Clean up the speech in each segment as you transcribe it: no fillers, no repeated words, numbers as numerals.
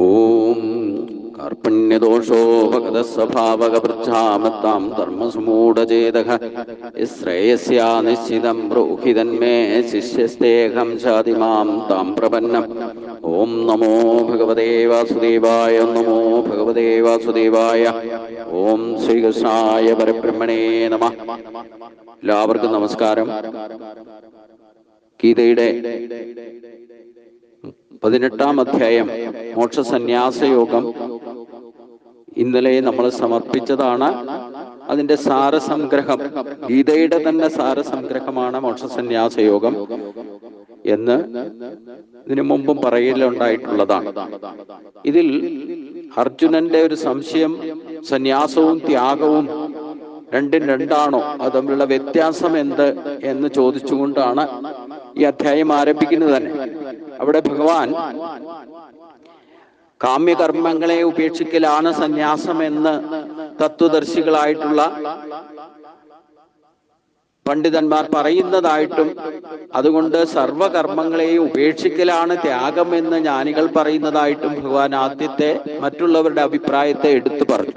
ഓം കാർപ്പണ്യദോഷോ ഭഗതസ്വഭാവകവൃദ്ധാമത്താം ധർമ്മസുമൂഢചേതഃ ശ്രേയസ്യാ നിശ്ചിതം ബ്രൂഹി തന്മേ ശിഷ്യസ്തേഹം ചാതിമാം താം പ്രപന്നം. ഓം നമോ ഭഗവതേ വാസുദേവായ. നമോ ഭഗവതേ വാസുദേവായ. ഓം ശ്രീകൃഷ്ണായ പരബ്രഹ്മണേ നമഃ. എല്ലാവർക്കും നമസ്കാരം. ഗീതയുടെ 18-ാം അധ്യായം മോക്ഷസന്യാസയോഗം ഇന്നലെ നമ്മൾ സമർപ്പിച്ചതാണ്. അതിന്റെ സാരസംഗ്രഹം, ഗീതയുടെ തന്നെ സാരസംഗ്രഹമാണ് മോക്ഷസന്യാസയോഗം എന്ന് ഇതിനു മുമ്പും പറയലുണ്ടായിട്ടുള്ളതാണ്. ഇതിൽ അർജുനന്റെ ഒരു സംശയം, സന്യാസവും ത്യാഗവും രണ്ടും രണ്ടാണോ, അത് തമ്മിലുള്ള വ്യത്യാസം എന്ത് എന്ന് ചോദിച്ചുകൊണ്ടാണ് ഈ അധ്യായം ആരംഭിക്കുന്നത് തന്നെ. അവിടെ ഭഗവാൻ കാമ്യകർമ്മങ്ങളെ ഉപേക്ഷിക്കലാണ് സന്യാസം എന്ന് തത്വദർശികളായിട്ടുള്ള പണ്ഡിതന്മാർ പറയുന്നതായിട്ടും, അതുകൊണ്ട് സർവകർമ്മങ്ങളെയും ഉപേക്ഷിക്കലാണ് ത്യാഗം എന്ന് ജ്ഞാനികൾ പറയുന്നതായിട്ടും ഭഗവാൻ ആദ്യത്തെ മറ്റുള്ളവരുടെ അഭിപ്രായത്തെ എടുത്തു പറഞ്ഞു.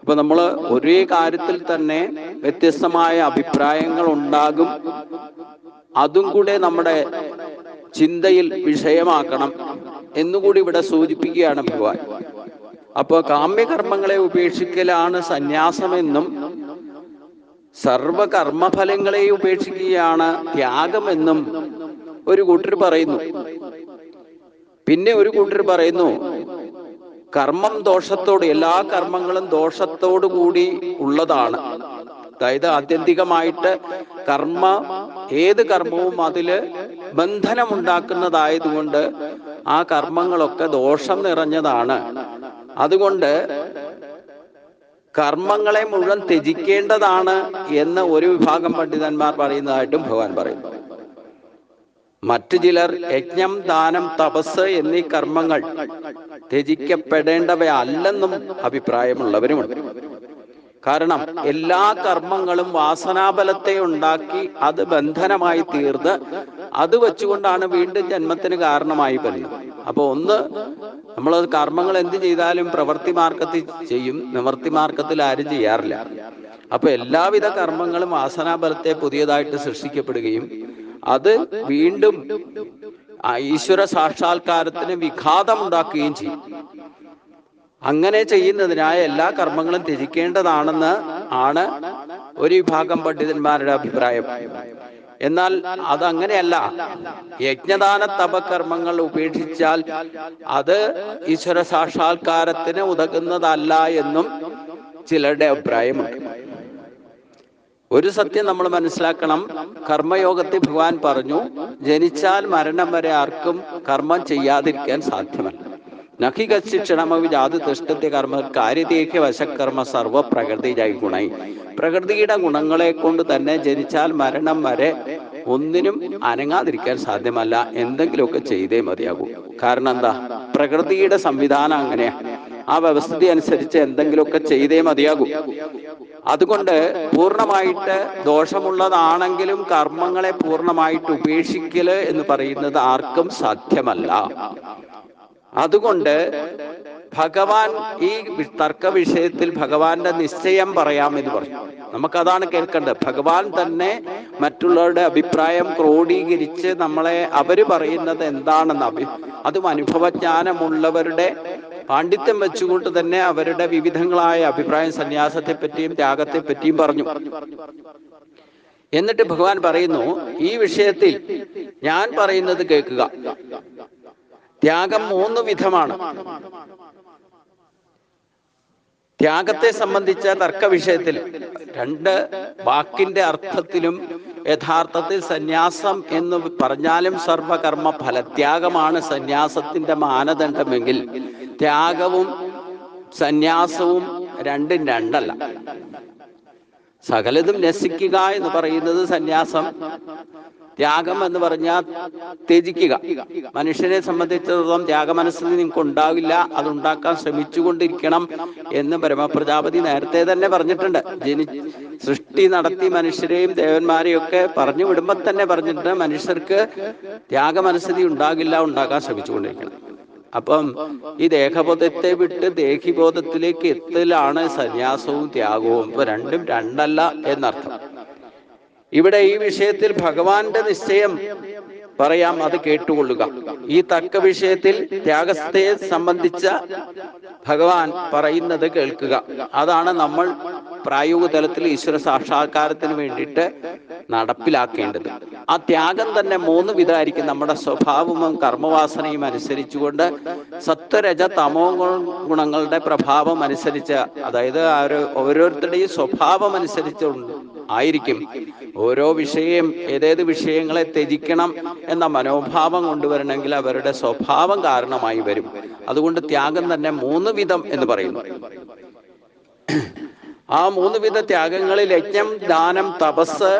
അപ്പൊ നമ്മൾ ഒരേ കാര്യത്തിൽ തന്നെ വ്യത്യസ്തമായ അഭിപ്രായങ്ങൾ ഉണ്ടാകും. അതും കൂടെ നമ്മുടെ ചിന്തയിൽ വിഷയമാക്കണം എന്നുകൂടി ഇവിടെ സൂചിപ്പിക്കുകയാണ് ഭഗവാൻ. അപ്പൊ കാമ്യകർമ്മങ്ങളെ ഉപേക്ഷിക്കലാണ് സന്യാസമെന്നും സർവകർമ്മഫലങ്ങളെ ഉപേക്ഷിക്കുകയാണ് ത്യാഗമെന്നും ഒരു കൂട്ടർ പറയുന്നു. പിന്നെ ഒരു കൂട്ടർ പറയുന്നു കർമ്മം ദോഷത്തോട്, എല്ലാ കർമ്മങ്ങളും ദോഷത്തോടു കൂടി ഉള്ളതാണ്. അതായത് ആത്യന്തികമായിട്ട് ഏത് കർമ്മവും അതില് ബന്ധനമുണ്ടാക്കുന്നതായതുകൊണ്ട് ആ കർമ്മങ്ങളൊക്കെ ദോഷം നിറഞ്ഞതാണ്. അതുകൊണ്ട് കർമ്മങ്ങളെ മുഴുവൻ ത്യജിക്കേണ്ടതാണ് എന്ന് ഒരു വിഭാഗം പണ്ഡിതന്മാർ പറയുന്നതായിട്ടും ഭഗവാൻ പറയുന്നു. മറ്റു ചിലർ യജ്ഞം, ദാനം, തപസ് എന്നീ കർമ്മങ്ങൾ ത്യജിക്കപ്പെടേണ്ടവയല്ലെന്നും അഭിപ്രായമുള്ളവരുമുണ്ട്. കാരണം എല്ലാ കർമ്മങ്ങളും വാസനാബലത്തെ ഉണ്ടാക്കി അത് ബന്ധനമായി തീർന്ന് അത് വെച്ചുകൊണ്ടാണ് വീണ്ടും ജന്മത്തിന് കാരണമായി വരുന്നത്. അപ്പൊ നമ്മൾ കർമ്മങ്ങൾ എന്ത് ചെയ്താലും പ്രവൃത്തി മാർഗത്തിൽ ചെയ്യും, നിവൃത്തി മാർഗത്തിൽ ആരും ചെയ്യാറില്ല. അപ്പൊ എല്ലാവിധ കർമ്മങ്ങളും വാസനാബലത്തെ പുതിയതായിട്ട് സൃഷ്ടിക്കപ്പെടുകയും അത് വീണ്ടും ഈശ്വര സാക്ഷാത്കാരത്തിന് വിഘാതം ഉണ്ടാക്കുകയും ചെയ്യും. അങ്ങനെ ചെയ്യുന്നതിനായ എല്ലാ കർമ്മങ്ങളും ത്യജിക്കേണ്ടതാണെന്ന് ആണ് ഒരു വിഭാഗം പണ്ഡിതന്മാരുടെ അഭിപ്രായം. എന്നാൽ അതങ്ങനെയല്ല. യജ്ഞദാന തപകർമ്മങ്ങൾ ഉപേക്ഷിച്ചാൽ അത് ഈശ്വര സാക്ഷാത്കാരത്തിന് ഉതകുന്നതല്ല എന്നും ചിലരുടെ അഭിപ്രായമുണ്ട്. ഒരു സത്യം നമ്മൾ മനസ്സിലാക്കണം. കർമ്മയോഗത്തിൽ ഭഗവാൻ പറഞ്ഞു, ജനിച്ചാൽ മരണം വരെ ആർക്കും കർമ്മം ചെയ്യാതിരിക്കാൻ സാധ്യമല്ല. നഹി കശ്ചിക്ഷണമവി ജാതി തിഷ്ഠത്തെ കർമ്മ കാര്യതേക്ക് വശക്കർമ്മ സർവ പ്രകൃതി ജൈ ഗുണൈ. പ്രകൃതിയുടെ ഗുണങ്ങളെ കൊണ്ട് തന്നെ ജനിച്ചാൽ മരണം വരെ ഒന്നിനും അനങ്ങാതിരിക്കാൻ സാധ്യമല്ല. എന്തെങ്കിലുമൊക്കെ ചെയ്തേ മതിയാകൂ. കാരണം എന്താ? പ്രകൃതിയുടെ സംവിധാനം അങ്ങനെയാണ്. ആ വ്യവസ്ഥിതി അനുസരിച്ച് എന്തെങ്കിലുമൊക്കെ ചെയ്തേ മതിയാകൂ. അതുകൊണ്ട് പൂർണ്ണമായിട്ട് ദോഷമുള്ളതാണെങ്കിലും കർമ്മങ്ങളെ പൂർണ്ണമായിട്ട് ഉപേക്ഷിക്കല് എന്ന് പറയുന്നത് ആർക്കും സാധ്യമല്ല. അതുകൊണ്ട് ഭഗവാൻ ഈ തർക്ക വിഷയത്തിൽ ഭഗവാന്റെ നിശ്ചയം പറയാമെന്ന് പറഞ്ഞു. നമുക്കതാണ് കേൾക്കേണ്ടത്. ഭഗവാൻ തന്നെ മറ്റുള്ളവരുടെ അഭിപ്രായം ക്രോഡീകരിച്ച് അവര് പറയുന്നത് എന്താണെന്ന് അതും അനുഭവജ്ഞാനമുള്ളവരുടെ പാണ്ഡിത്യം വെച്ചുകൊണ്ട് തന്നെ അവരുടെ വിവിധങ്ങളായ അഭിപ്രായം സന്യാസത്തെ പറ്റിയും ത്യാഗത്തെ പറ്റിയും പറഞ്ഞു. എന്നിട്ട് ഭഗവാൻ പറയുന്നു, ഈ വിഷയത്തിൽ ഞാൻ പറയുന്നത് കേൾക്കുക. ത്യാഗം 3 വിധമാണ്. ത്യാഗത്തെ സംബന്ധിച്ച തർക്ക വിഷയത്തിൽ 2 വാക്കിന്റെ അർത്ഥത്തിലും യഥാർത്ഥത്തിൽ സന്യാസം എന്ന് പറഞ്ഞാലും സർവകർമ്മ ഫലത്യാഗമാണ് സന്യാസത്തിന്റെ മാനദണ്ഡമെങ്കിൽ ത്യാഗവും സന്യാസവും രണ്ടും രണ്ടല്ല. സകലതും നശിക്കുക എന്ന് പറയുന്നത് സന്യാസം, ത്യാഗം എന്ന് പറഞ്ഞാൽ ത്യജിക്കുക. മനുഷ്യനെ സംബന്ധിച്ചിടത്തോളം ത്യാഗമനസ്സിൽ നിങ്ങൾക്ക് ഉണ്ടാവില്ല, അതുണ്ടാക്കാൻ ശ്രമിച്ചുകൊണ്ടിരിക്കണം എന്ന് പരമപ്രജാപതി നേരത്തെ തന്നെ പറഞ്ഞിട്ടുണ്ട്. സൃഷ്ടി നടത്തി മനുഷ്യരെയും ദേവന്മാരെയും ഒക്കെ പറഞ്ഞു വിടുമ്പോൾ തന്നെ പറഞ്ഞിട്ടുണ്ട്, മനുഷ്യർക്ക് ത്യാഗമനസ്ഥിതി ഉണ്ടാകില്ല, ഉണ്ടാക്കാൻ ശ്രമിച്ചുകൊണ്ടിരിക്കണം. അപ്പം ഈ ദേഹബോധത്തെ വിട്ട് ദേഹിബോധത്തിലേക്ക് എത്തലാണ് സന്യാസവും ത്യാഗവും. ഇപ്പൊ രണ്ടും രണ്ടല്ല എന്നർത്ഥം. ഇവിടെ ഈ വിഷയത്തിൽ ഭഗവാന്റെ നിശ്ചയം പറയാം, അത് കേട്ടുകൊള്ളുക. ഈ തർക്ക വിഷയത്തിൽ ത്യാഗത്തെ സംബന്ധിച്ച ഭഗവാൻ പറയുന്നത് കേൾക്കുക. അതാണ് നമ്മൾ പ്രായോഗിക തലത്തിൽ ഈശ്വര സാക്ഷാത്കാരത്തിന് വേണ്ടിയിട്ട് നടപ്പിലാക്കേണ്ടത്. ആ ത്യാഗം തന്നെ 3 വിധമായിരിക്കും. നമ്മുടെ സ്വഭാവവും കർമ്മവാസനയും അനുസരിച്ചുകൊണ്ട് സത്വരജ തമോ ഗുണങ്ങളുടെ പ്രഭാവം അനുസരിച്ച്, അതായത് ഓരോരുത്തരുടെയും സ്വഭാവം അനുസരിച്ചുണ്ട് ആയിരിക്കും ഓരോ വിഷയം. ഏതേത് വിഷയങ്ങളെ ത്യജിക്കണം എന്ന മനോഭാവം കൊണ്ടുവരണമെങ്കിൽ അവരുടെ സ്വഭാവം കാരണമായി വരും. അതുകൊണ്ട് ത്യാഗം തന്നെ 3 വിധം എന്ന് പറയുന്നു. ആ 3 വിധ ത്യാഗങ്ങളിൽ യജ്ഞം, ദാനം, തപസ്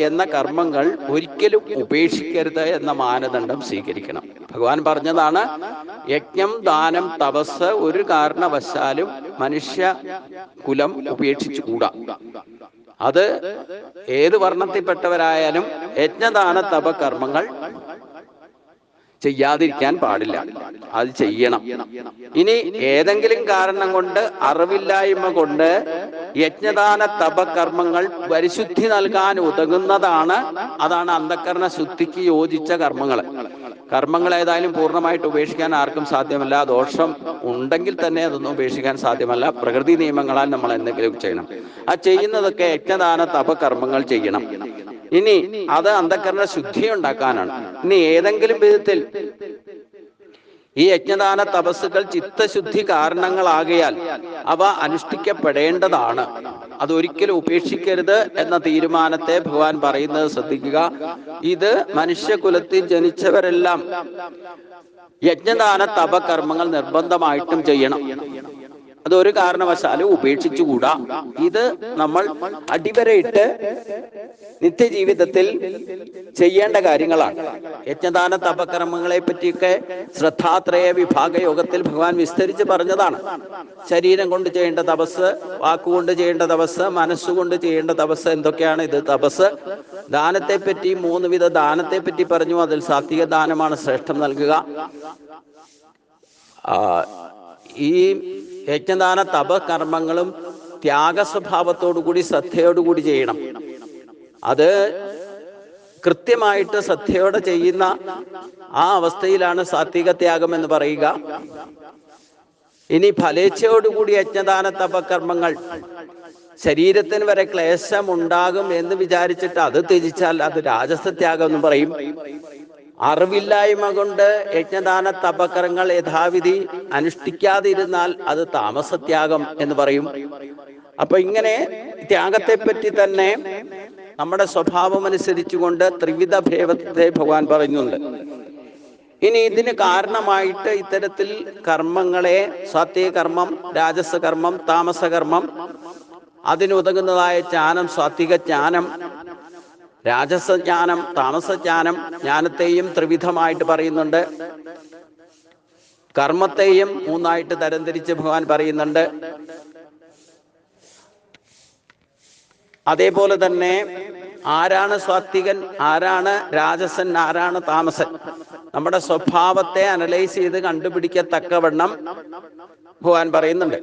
എന്ന കർമ്മങ്ങൾ ഒരിക്കലും ഉപേക്ഷിക്കരുത് എന്ന മാനദണ്ഡം സ്വീകരിക്കണം. ഭഗവാൻ പറഞ്ഞതാണ്, യജ്ഞം, ദാനം, തപസ് ഒരു കാരണവശാലും മനുഷ്യ കുലം ഉപേക്ഷിച്ചുകൂടാ. അത് ഏത് വർണ്ണത്തിൽപ്പെട്ടവരായാലും യജ്ഞദാന തപ കർമ്മങ്ങൾ ചെയ്യാതിരിക്കാൻ പാടില്ല, അത് ചെയ്യണം. ഇനി ഏതെങ്കിലും കാരണം കൊണ്ട്, അറിവില്ലായ്മ കൊണ്ട് യജ്ഞദാന തപകർമ്മങ്ങൾ പരിശുദ്ധി നൽകാൻ ഉതകുന്നതാണ്. അതാണ് അന്ധകരണ ശുദ്ധിക്ക് യോജിച്ച കർമ്മങ്ങൾ. കർമ്മങ്ങൾ ഏതായാലും പൂർണ്ണമായിട്ട് ഉപേക്ഷിക്കാൻ ആർക്കും സാധ്യമല്ല. ദോഷം ഉണ്ടെങ്കിൽ തന്നെ അതൊന്നും ഉപേക്ഷിക്കാൻ സാധ്യമല്ല. പ്രകൃതി നിയമങ്ങളാൽ നമ്മൾ എന്തെങ്കിലും ചെയ്യണം. ആ ചെയ്യുന്നതൊക്കെ യജ്ഞദാന തപകർമ്മങ്ങൾ ചെയ്യണം. ഇനി അത് അന്ധകരണ ശുദ്ധി ഉണ്ടാക്കാനാണ്. ഇനി ഏതെങ്കിലും വിധത്തിൽ ഈ യജ്ഞദാന തപസ്സുകൾ ചിത്തശുദ്ധി കാരണങ്ങളാകയാൽ അവ അനുഷ്ഠിക്കപ്പെടേണ്ടതാണ്. അതൊരിക്കലും ഉപേക്ഷിക്കരുത് എന്ന തീരുമാനത്തെ ഭഗവാൻ പറയുന്നത് ശ്രദ്ധിക്കുക. ഇത് മനുഷ്യകുലത്തിൽ ജനിച്ചവരെല്ലാം യജ്ഞദാന തപകർമ്മങ്ങൾ നിർബന്ധമായിട്ടും ചെയ്യണം. അതൊരു കാരണവശാലും ഉപേക്ഷിച്ചുകൂടാ. ഇത് നമ്മൾ അടിവരയിട്ട് നിത്യജീവിതത്തിൽ ചെയ്യേണ്ട കാര്യങ്ങളാണ്. യജ്ഞദാന തപകർമ്മങ്ങളെ പറ്റിയൊക്കെ ശ്രദ്ധാത്രയ വിഭാഗ യോഗത്തിൽ ഭഗവാൻ വിസ്തരിച്ച് പറഞ്ഞതാണ്. ശരീരം കൊണ്ട് ചെയ്യേണ്ട തപസ്, വാക്കുകൊണ്ട് ചെയ്യേണ്ട തപസ്, മനസ്സുകൊണ്ട് ചെയ്യേണ്ട തപസ്, എന്തൊക്കെയാണ് ഇത് തപസ്. ദാനത്തെ പറ്റി 3 വിധ ദാനത്തെ പറ്റി പറഞ്ഞു. അതിൽ സാത്വിക ദാനമാണ് ശ്രേഷ്ഠം നൽകുക. ഈ യജ്ഞദാന തപകർമ്മങ്ങളും ത്യാഗസ്വഭാവത്തോടുകൂടി ശ്രദ്ധയോടുകൂടി ചെയ്യണം. അത് കൃത്യമായിട്ട് ശ്രദ്ധയോടെ ചെയ്യുന്ന ആ അവസ്ഥയിലാണ് സാത്വിക ത്യാഗം എന്ന് പറയുക. ഇനി ഫലേച്ഛയോടുകൂടി യജ്ഞദാന തപകർമ്മങ്ങൾ ശരീരത്തിന് വരെ ക്ലേശം ഉണ്ടാകും എന്ന് വിചാരിച്ചിട്ട് അത് ത്യജിച്ചാൽ അത് രാജസത്യാഗം എന്ന് പറയും. അറിവില്ലായ്മ കൊണ്ട് യജ്ഞദാന തപകർമ്മങ്ങൾ യഥാവിധി അനുഷ്ഠിക്കാതിരുന്നാൽ അത് താമസത്യാഗം എന്ന് പറയും. അപ്പൊ ഇങ്ങനെ ത്യാഗത്തെ പറ്റി തന്നെ നമ്മുടെ സ്വഭാവം അനുസരിച്ചുകൊണ്ട് ത്രിവിധ ഭേദത്തെ ഭഗവാൻ പറയുന്നുണ്ട്. ഇനി ഇതിന് കാരണമായിട്ട് ഇത്തരത്തിൽ കർമ്മങ്ങളെ സാത്വിക കർമ്മം, രാജസ കർമ്മം, താമസ കർമ്മം, അതിനുതകുന്നതായ ജ്ഞാനം, സാത്വിക ജ്ഞാനം, രാജസജ്ഞാനം, താമസജ്ഞാനം, ജ്ഞാനത്തെയും ത്രിവിധമായിട്ട് പറയുന്നുണ്ട്. കർമ്മത്തെയും 3ആയിട്ട് തരംതിരിച്ച് ഭഗവാൻ പറയുന്നുണ്ട്. അതേപോലെ തന്നെ ആരാണ് സാത്വികൻ, ആരാണ് രാജസൻ, ആരാണ് താമസൻ, നമ്മുടെ സ്വഭാവത്തെ അനലൈസ് ചെയ്ത് കണ്ടുപിടിക്കത്തക്കവണ്ണം ഭഗവാൻ പറയുന്നുണ്ട്.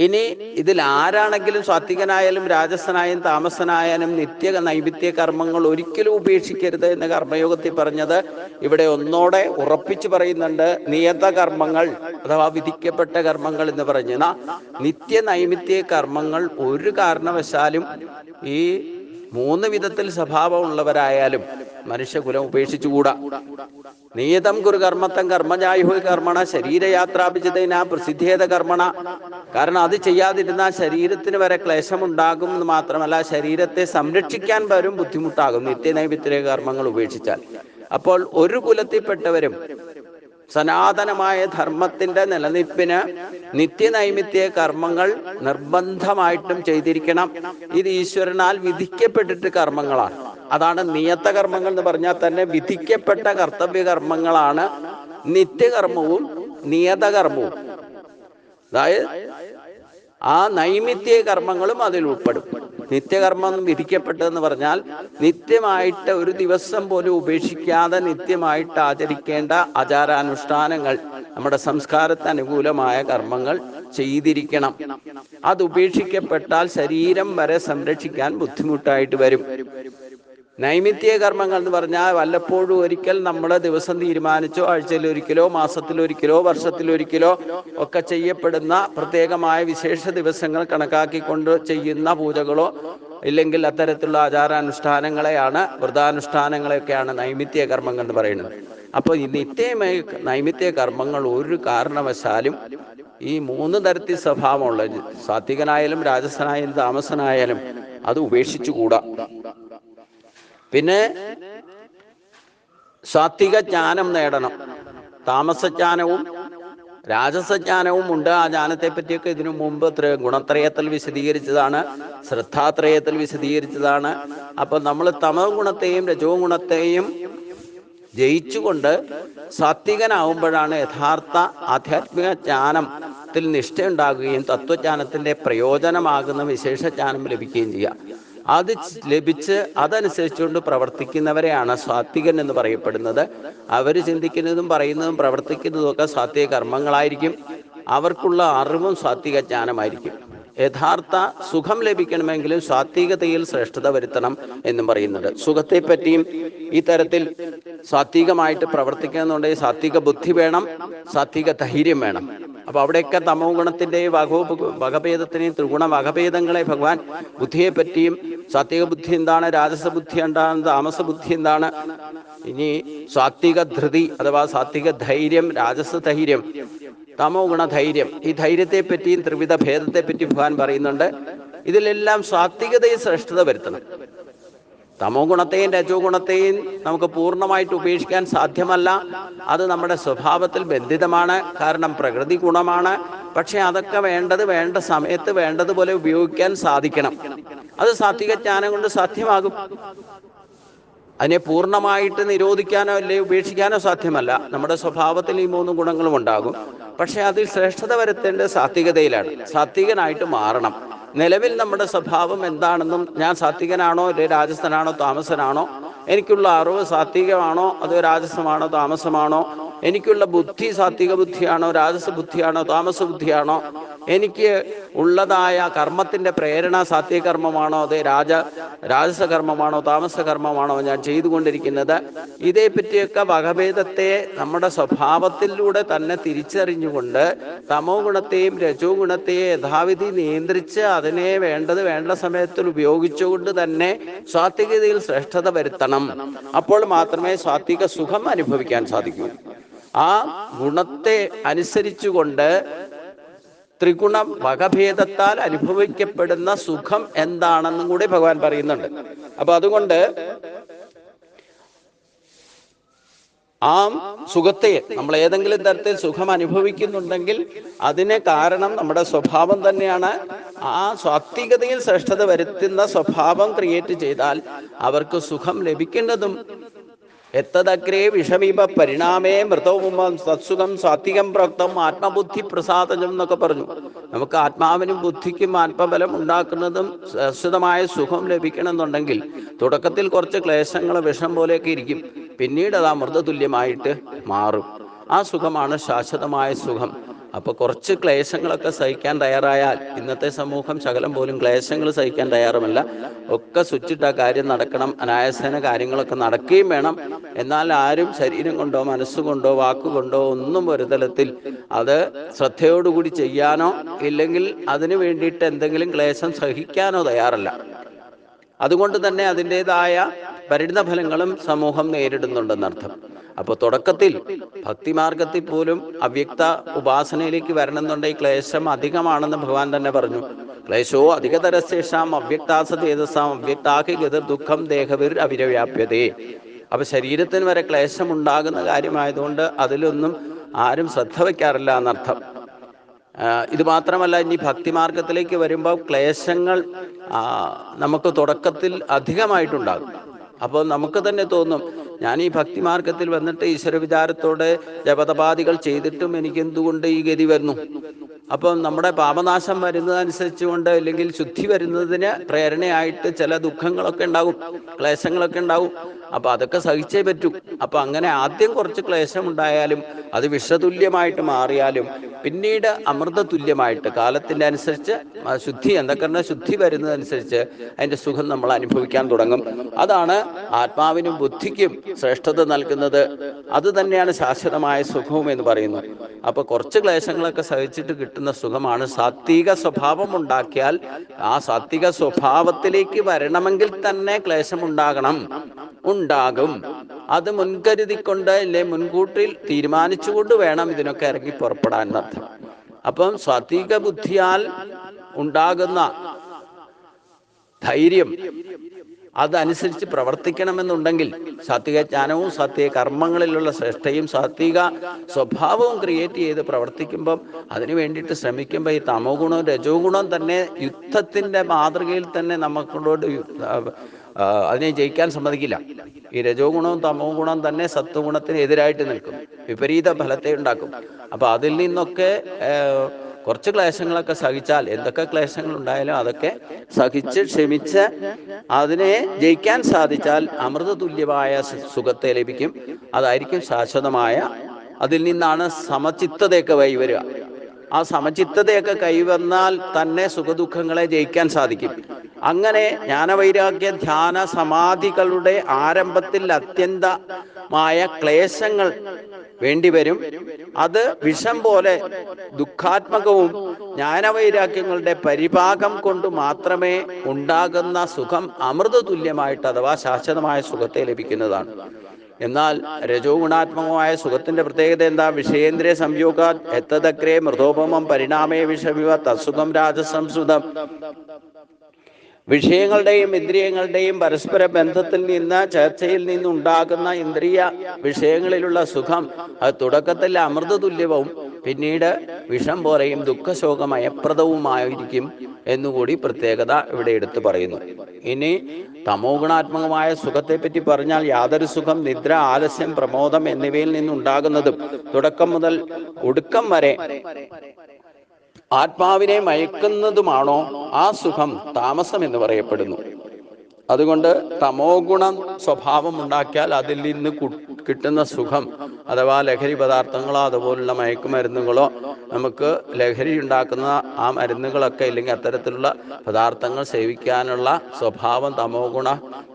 ഇനി ഇതിൽ ആരാണെങ്കിലും സാത്വികനായാലും രാജസനായാലും താമസനായാലും നിത്യ നൈമിത്യ കർമ്മങ്ങൾ ഒരിക്കലും ഉപേക്ഷിക്കരുത് എന്ന് കർമ്മയോഗത്തിൽ പറഞ്ഞത് ഇവിടെ ഒന്നോടെ ഉറപ്പിച്ചു പറയുന്നുണ്ട്. നിയത കർമ്മങ്ങൾ അഥവാ വിധിക്കപ്പെട്ട കർമ്മങ്ങൾ എന്ന് പറഞ്ഞ നിത്യ നൈമിത്യ കർമ്മങ്ങൾ ഒരു കാരണവശാലും ഈ 3 വിധത്തിൽ സ്വഭാവമുള്ളവരായാലും മനുഷ്യകുലം ഉപേക്ഷിച്ചുകൂടാ. നിയതം കുരു കർമ്മത്തം കർമ്മജായുഹ കർമ്മണ ശരീരയാത്രാഭിജിതേന പ്രസിദ്ധേത കർമ്മണ. കാരണം അത് ചെയ്യാതിരുന്നാൽ ശരീരത്തിന് വരെ ക്ലേശമുണ്ടാകും എന്ന് മാത്രമല്ല, ശരീരത്തെ സംരക്ഷിക്കാൻ വരും ബുദ്ധിമുട്ടാകും നിത്യനൈമിത്യ കർമ്മങ്ങൾ ഉപേക്ഷിച്ചാൽ. അപ്പോൾ ഒരു കുലത്തിൽപ്പെട്ടവരും സനാതനമായ ധർമ്മത്തിന്റെ നിലനിൽപ്പിന് നിത്യനൈമിത്യ കർമ്മങ്ങൾ നിർബന്ധമായിട്ടും ചെയ്തിരിക്കണം. ഇത് ഈശ്വരനാൽ വിധിക്കപ്പെട്ടിട്ട് കർമ്മങ്ങളാണ്. അതാണ് നിയത കർമ്മങ്ങൾ എന്ന് പറഞ്ഞാൽ തന്നെ വിധിക്കപ്പെട്ട കർത്തവ്യ കർമ്മങ്ങളാണ് നിത്യകർമ്മവും നിയതകർമ്മവും. അതായത് ആ നൈമിത്യ കർമ്മങ്ങളും അതിൽ ഉൾപ്പെടും. നിത്യകർമ്മം വിധിക്കപ്പെട്ടതെന്ന് പറഞ്ഞാൽ നിത്യമായിട്ട് ഒരു ദിവസം പോലും ഉപേക്ഷിക്കാതെ നിത്യമായിട്ട് ആചരിക്കേണ്ട ആചാരാനുഷ്ഠാനങ്ങൾ നമ്മുടെ സംസ്കാരത്തിന് അനുകൂലമായ കർമ്മങ്ങൾ ചെയ്തിരിക്കണം. അത് ഉപേക്ഷിക്കപ്പെട്ടാൽ ശരീരം വരെ സംരക്ഷിക്കാൻ ബുദ്ധിമുട്ടായിട്ട് വരും. നൈമിത്യ കർമ്മങ്ങൾ എന്ന് പറഞ്ഞാൽ വല്ലപ്പോഴും ഒരിക്കൽ നമ്മൾ ദിവസം തീരുമാനിച്ചോ ആഴ്ചയിലൊരിക്കലോ മാസത്തിലൊരിക്കലോ വർഷത്തിലൊരിക്കലോ ഒക്കെ ചെയ്യപ്പെടുന്ന പ്രത്യേകമായ വിശേഷ ദിവസങ്ങൾ കണക്കാക്കിക്കൊണ്ട് ചെയ്യുന്ന പൂജകളോ ഇല്ലെങ്കിൽ അത്തരത്തിലുള്ള ആചാരാനുഷ്ഠാനങ്ങളെയാണ്, വ്രതാനുഷ്ഠാനങ്ങളെയൊക്കെയാണ് നൈമിത്യ കർമ്മങ്ങൾ എന്ന് പറയുന്നത്. അപ്പോൾ ഈ നൈമിത്യ കർമ്മങ്ങൾ ഒരു കാരണവശാലും ഈ 3 തരത്തിൽ സ്വഭാവമുള്ള സാത്വികനായാലും രാജസനായാലും താമസനായാലും അത് ഉപേക്ഷിച്ചുകൂടാ. പിന്നെ സാത്വിക ജ്ഞാനം നേടണം. താമസജ്ഞാനവും രാജസജ്ഞാനവും ഉണ്ട്. ആ ജ്ഞാനത്തെ പറ്റിയൊക്കെ ഇതിനു മുമ്പ് ഗുണത്രയത്തിൽ വിശദീകരിച്ചതാണ്, ശ്രദ്ധാത്രയത്തിൽ വിശദീകരിച്ചതാണ്. അപ്പൊ നമ്മൾ തമോ ഗുണത്തെയും രജോ ഗുണത്തെയും ജയിച്ചുകൊണ്ട് സാത്വികനാവുമ്പോഴാണ് യഥാർത്ഥ ആധ്യാത്മിക ജ്ഞാനത്തിൽ നിഷ്ഠയുണ്ടാകുകയും തത്വജ്ഞാനത്തിന്റെ പ്രയോജനമാകുന്ന വിശേഷ ജ്ഞാനം ലഭിക്കുകയും ചെയ്യുക. അത് ലഭിച്ച് അതനുസരിച്ചുകൊണ്ട് പ്രവർത്തിക്കുന്നവരെയാണ് സാത്വികൻ എന്ന് പറയപ്പെടുന്നത്. അവർ ചിന്തിക്കുന്നതും പറയുന്നതും പ്രവർത്തിക്കുന്നതും ഒക്കെ സാത്വിക കർമ്മങ്ങളായിരിക്കും. അവർക്കുള്ള അറിവും സാത്വിക ജ്ഞാനമായിരിക്കും. യഥാർത്ഥ സുഖം ലഭിക്കണമെങ്കിലും സാത്വികതയിൽ ശ്രേഷ്ഠത വരുത്തണം എന്നും പറയുന്നുണ്ട്. സുഖത്തെ പറ്റിയും ഈ തരത്തിൽ സാത്വികമായിട്ട് പ്രവർത്തിക്കണമെന്നുണ്ടെങ്കിൽ സാത്വിക ബുദ്ധി വേണം, സാത്വിക ധൈര്യം വേണം. അപ്പൊ അവിടെയൊക്കെ തമോ ഗുണത്തിന്റെയും വകഭേദത്തിനെയും ത്രിഗുണ വകഭേദങ്ങളെ ഭഗവാൻ ബുദ്ധിയെ പറ്റിയും സാത്വിക ബുദ്ധി എന്താണ്, രാജസ ബുദ്ധി എന്താണ്, താമസ ബുദ്ധി എന്താണ്, ഇനി സാത്വിക ധൃതി അഥവാ സാത്വിക ധൈര്യം, രാജസ ധൈര്യം, തമോ ഗുണ ധൈര്യം, ഈ ധൈര്യത്തെ പറ്റിയും ത്രിവിധ ഭേദത്തെ പറ്റി ഭഗവാൻ പറയുന്നുണ്ട്. ഇതിലെല്ലാം സാത്വികതയിൽ ശ്രേഷ്ഠത വരുത്തണം. തമോ ഗുണത്തെയും രജോ ഗുണത്തെയും നമുക്ക് പൂർണ്ണമായിട്ട് ഉപേക്ഷിക്കാൻ സാധ്യമല്ല. അത് നമ്മുടെ സ്വഭാവത്തിൽ ബന്ധിതമാണ്. കാരണം പ്രകൃതി ഗുണമാണ്. പക്ഷെ അതൊക്കെ വേണ്ട സമയത്ത് വേണ്ടതുപോലെ ഉപയോഗിക്കാൻ സാധിക്കണം. അത് സാത്വിക ജ്ഞാനം കൊണ്ട് സാധ്യമാകും. അതിനെ പൂർണ്ണമായിട്ട് നിരോധിക്കാനോ അല്ലെ ഉപേക്ഷിക്കാനോ സാധ്യമല്ല. നമ്മുടെ സ്വഭാവത്തിൽ ഈ 3 ഗുണങ്ങളും ഉണ്ടാകും. പക്ഷെ അതിൽ ശ്രേഷ്ഠത വരുത്തേണ്ടത് സാത്വികതയിലാണ്. സാത്വികനായിട്ട് മാറണം. നിലവിൽ നമ്മുടെ സ്വഭാവം എന്താണെന്നും, ഞാൻ സാത്വികനാണോ അല്ലെ രാജസനാണോ താമസനാണോ, എനിക്കുള്ള അറിവ് സാത്വികമാണോ അതോ രാജസമാണോ താമസമാണോ, എനിക്കുള്ള ബുദ്ധി സാത്വിക ബുദ്ധിയാണോ രാജസ ബുദ്ധിയാണോ താമസ ബുദ്ധിയാണോ, എനിക്ക് ഉള്ളതായ കർമ്മത്തിന്റെ പ്രേരണ സാത്വിക കർമ്മമാണോ അതേ രാജസ കർമ്മമാണോ താമസ കർമ്മമാണോ ഞാൻ ചെയ്തുകൊണ്ടിരിക്കുന്നത്, ഇതേപ്പറ്റിയൊക്കെ വകഭേദത്തെ നമ്മുടെ സ്വഭാവത്തിലൂടെ തന്നെ തിരിച്ചറിഞ്ഞുകൊണ്ട് തമോ ഗുണത്തെയും രജോ ഗുണത്തെയും യഥാവിധി നിയന്ത്രിച്ച് അതിനെ വേണ്ട സമയത്തിൽ ഉപയോഗിച്ചുകൊണ്ട് തന്നെ സാത്വികതയിൽ ശ്രേഷ്ഠത വരുത്തണം. അപ്പോൾ മാത്രമേ സാത്വിക സുഖം അനുഭവിക്കാൻ സാധിക്കൂ. ആ ഗുണത്തെ അനുസരിച്ചുകൊണ്ട് ത്രിഗുണ വകഭേദത്താൽ അനുഭവിക്കപ്പെടുന്ന സുഖം എന്താണെന്നും കൂടി ഭഗവാൻ പറയുന്നുണ്ട്. അപ്പൊ അതുകൊണ്ട് ആ സുഖത്തെ നമ്മൾ ഏതെങ്കിലും തരത്തിൽ സുഖം അനുഭവിക്കുന്നുണ്ടെങ്കിൽ അതിന് കാരണം നമ്മുടെ സ്വഭാവം തന്നെയാണ്. ആ സാത്വികതയിൽ ശ്രേഷ്ഠത വരുത്തുന്ന സ്വഭാവം ക്രിയേറ്റ് ചെയ്താൽ അവർക്ക് സുഖം ലഭിക്കുന്നതും എത്തദഗ്രേ വിഷമീപ പരിണാമേ മൃതവും സത്സുഖം സാത്വികം പ്രോക്തം ആത്മബുദ്ധി പ്രസാദജം എന്നൊക്കെ പറഞ്ഞു. നമുക്ക് ആത്മാവിനും ബുദ്ധിക്കും ആത്മബലം ഉണ്ടാക്കുന്നതും ശാശ്വതമായ സുഖം ലഭിക്കണമെന്നുണ്ടെങ്കിൽ തുടക്കത്തിൽ കുറച്ച് ക്ലേശങ്ങൾ വിഷം പോലെയൊക്കെ ഇരിക്കും. പിന്നീട് അത് അമൃതതുല്യമായിട്ട് മാറും. ആ സുഖമാണ് ശാശ്വതമായ സുഖം. അപ്പൊ കുറച്ച് ക്ലേശങ്ങളൊക്കെ സഹിക്കാൻ തയ്യാറായാൽ, ഇന്നത്തെ സമൂഹം ശകലം പോലും ക്ലേശങ്ങൾ സഹിക്കാൻ തയ്യാറുമല്ല. ഒക്കെ സ്വിച്ചിട്ട കാര്യം നടക്കണം, അനായാസേന കാര്യങ്ങളൊക്കെ നടക്കുകയും വേണം. എന്നാൽ ആരും ശരീരം കൊണ്ടോ മനസ്സുകൊണ്ടോ വാക്കുകൊണ്ടോ ഒന്നും ഒരു തലത്തിൽ അത് ശ്രദ്ധയോടുകൂടി ചെയ്യാനോ ഇല്ലെങ്കിൽ അതിനു വേണ്ടിയിട്ട് എന്തെങ്കിലും ക്ലേശം സഹിക്കാനോ തയ്യാറല്ല. അതുകൊണ്ട് തന്നെ അതിൻ്റെതായ പരിണിതഫലങ്ങളും സമൂഹം നേരിടുന്നുണ്ടെന്നർത്ഥം. അപ്പൊ തുടക്കത്തിൽ ഭക്തിമാർഗത്തിൽ പോലും അവ്യക്ത ഉപാസനയിലേക്ക് വരണമെന്നുണ്ടെങ്കിൽ ക്ലേശം അധികമാണെന്ന് ഭഗവാൻ തന്നെ പറഞ്ഞു. ക്ലേശോ അധികതരശേഷാം അവ്യക്താസതേജസാം അവ്യക്താഹി ഗതിർ ദുഃഖം ദേഹവിർ അവിരവ്യാപ്യതേ. അപ്പൊ ശരീരത്തിന് വരെ ക്ലേശം ഉണ്ടാകുന്ന കാര്യമായതുകൊണ്ട് അതിലൊന്നും ആരും ശ്രദ്ധ വയ്ക്കാറില്ല എന്നർത്ഥം. ഇത് മാത്രമല്ല, ഇനി ഭക്തിമാർഗത്തിലേക്ക് വരുമ്പോൾ ക്ലേശങ്ങൾ നമുക്ക് തുടക്കത്തിൽ അധികമായിട്ടുണ്ടാകും. അപ്പോൾ നമുക്ക് തന്നെ തോന്നും, ഞാൻ ഈ ഭക്തിമാർഗത്തിൽ വന്നിട്ട് ഈശ്വര വിചാരത്തോടെ ജപതപാദികൾ ചെയ്തിട്ടും എനിക്ക് എന്തുകൊണ്ട് ഈ ഗതി വരുന്നു? അപ്പം നമ്മുടെ പാപനാശം വരുന്നതനുസരിച്ചുകൊണ്ട് അല്ലെങ്കിൽ ശുദ്ധി വരുന്നതിന് പ്രേരണയായിട്ട് ചില ദുഃഖങ്ങളൊക്കെ ഉണ്ടാകും, ക്ലേശങ്ങളൊക്കെ ഉണ്ടാകും. അപ്പൊ അതൊക്കെ സഹിച്ചേ പറ്റൂ. അപ്പൊ അങ്ങനെ ആദ്യം കുറച്ച് ക്ലേശം ഉണ്ടായാലും അത് വിഷതുല്യമായിട്ട് മാറിയാലും പിന്നീട് അമൃത തുല്യമായിട്ട് കാലത്തിന്റെ അനുസരിച്ച് ശുദ്ധി എന്തൊക്കെ ശുദ്ധി വരുന്നതനുസരിച്ച് അതിന്റെ സുഖം നമ്മൾ അനുഭവിക്കാൻ തുടങ്ങും. അതാണ് ആത്മാവിനും ബുദ്ധിക്കും ശ്രേഷ്ഠത നൽകുന്നത്. അത് തന്നെയാണ് ശാശ്വതമായ സുഖവും എന്ന് പറയുന്നു. അപ്പൊ കുറച്ച് ക്ലേശങ്ങളൊക്കെ സഹിച്ചിട്ട് കിട്ടുന്ന സുഖമാണ്. സാത്വിക സ്വഭാവം ഉണ്ടാക്കിയാൽ ആ സാത്വിക സ്വഭാവത്തിലേക്ക് വരണമെങ്കിൽ തന്നെ ക്ലേശം ഉണ്ടാകും. അത് മുൻകരുതിക്കൊണ്ട് അല്ലെ മുൻകൂട്ടിൽ തീരുമാനിച്ചുകൊണ്ട് വേണം ഇതിനൊക്കെ ഇറങ്ങി പുറപ്പെടാൻ എന്നർത്ഥം. അപ്പം സാത്വിക ബുദ്ധിയാൽ ഉണ്ടാകുന്ന ധൈര്യം അതനുസരിച്ച് പ്രവർത്തിക്കണമെന്നുണ്ടെങ്കിൽ സാത്വിക ജ്ഞാനവും സാത്വിക കർമ്മങ്ങളിലുള്ള ശ്രേഷ്ഠയും സാത്വിക സ്വഭാവവും ക്രിയേറ്റ് ചെയ്ത് പ്രവർത്തിക്കുമ്പം അതിനു വേണ്ടിയിട്ട് ശ്രമിക്കുമ്പോൾ ഈ തമോ ഗുണവും രജോ ഗുണവും തന്നെ യുദ്ധത്തിന്റെ മാതൃകയിൽ തന്നെ നമുക്കോട് അതിനെ ജയിക്കാൻ സമ്മതിക്കില്ല. ഈ രജോ ഗുണവും തമോ ഗുണവും തന്നെ സത്വഗുണത്തിന് എതിരായിട്ട് നിൽക്കും, വിപരീത ഫലത്തെ ഉണ്ടാക്കും. അപ്പൊ അതിൽ നിന്നൊക്കെ കുറച്ച് ക്ലേശങ്ങളൊക്കെ സഹിച്ചാൽ, എന്തൊക്കെ ക്ലേശങ്ങൾ ഉണ്ടായാലും അതൊക്കെ സഹിച്ച് ക്ഷമിച്ച് അതിനെ ജയിക്കാൻ സാധിച്ചാൽ അമൃത തുല്യമായ സുഖത്തെ ലഭിക്കും. അതായിരിക്കും ശാശ്വതമായ. അതിൽ നിന്നാണ് സമചിത്തതയൊക്കെ കൈവരിക. ആ സമചിത്തതയൊക്കെ കൈവന്നാൽ തന്നെ സുഖദുഃഖങ്ങളെ ജയിക്കാൻ സാധിക്കും. അങ്ങനെ ജ്ഞാനവൈരാഗ്യ ധ്യാന സമാധികളുടെ ആരംഭത്തിൽ അത്യന്തമായ ക്ലേശങ്ങൾ വേണ്ടിവരും. അത് വിഷം പോലെ ദുഃഖാത്മകവും ജ്ഞാനവൈരാഗ്യങ്ങളുടെ പരിഭാഗം കൊണ്ട് മാത്രമേ ഉണ്ടാകുന്ന സുഖം അമൃത തുല്യമായിട്ട് അഥവാ ശാശ്വതമായ സുഖത്തെ ലഭിക്കുന്നതാണ്. എന്നാൽ രജോ ഗുണാത്മകമായ സുഖത്തിന്റെ പ്രത്യേകത എന്താ? വിഷയേന്ദ്രിയ സംയോഗ എത്തദഗ്രേ മൃതോപമം പരിണാമേ വിഷവിവ തത്സുഖം രാജസംസ്കൃതം. വിഷയങ്ങളുടെയും ഇന്ദ്രിയങ്ങളുടെയും പരസ്പര ബന്ധത്തിൽ നിന്ന് ചർച്ചയിൽ നിന്നുണ്ടാകുന്ന ഇന്ദ്രിയ വിഷയങ്ങളിലുള്ള സുഖം അത് തുടക്കത്തിൽ അമൃത തുല്യവും പിന്നീട് വിഷം പോലെയും ദുഃഖശോകമയപ്രദവുമായിരിക്കും എന്നുകൂടി പ്രത്യേകത ഇവിടെ എടുത്തു പറയുന്നു. ഇനി തമോ ഗുണാത്മകമായ സുഖത്തെ പറ്റി പറഞ്ഞാൽ യാതൊരു സുഖം നിദ്ര, ആലസ്യം, പ്രമോദം എന്നിവയിൽ നിന്നുണ്ടാകുന്നതും തുടക്കം മുതൽ ഒടുക്കം വരെ ആത്മാവിനെ മയക്കുന്നതുമാണോ ആ സുഖം താമസം എന്ന് പറയപ്പെടുന്നു. അതുകൊണ്ട് തമോ ഗുണം സ്വഭാവം ഉണ്ടാക്കിയാൽ അതിൽ നിന്ന് കിട്ടുന്ന സുഖം അഥവാ ലഹരി പദാർത്ഥങ്ങളോ അതുപോലുള്ള മയക്കുമരുന്നുകളോ നമുക്ക് ലഹരി ഉണ്ടാക്കുന്ന ആ മരുന്നുകളൊക്കെ ഇല്ലെങ്കിൽ അത്തരത്തിലുള്ള പദാർത്ഥങ്ങൾ സേവിക്കാനുള്ള സ്വഭാവം തമോ ഗുണ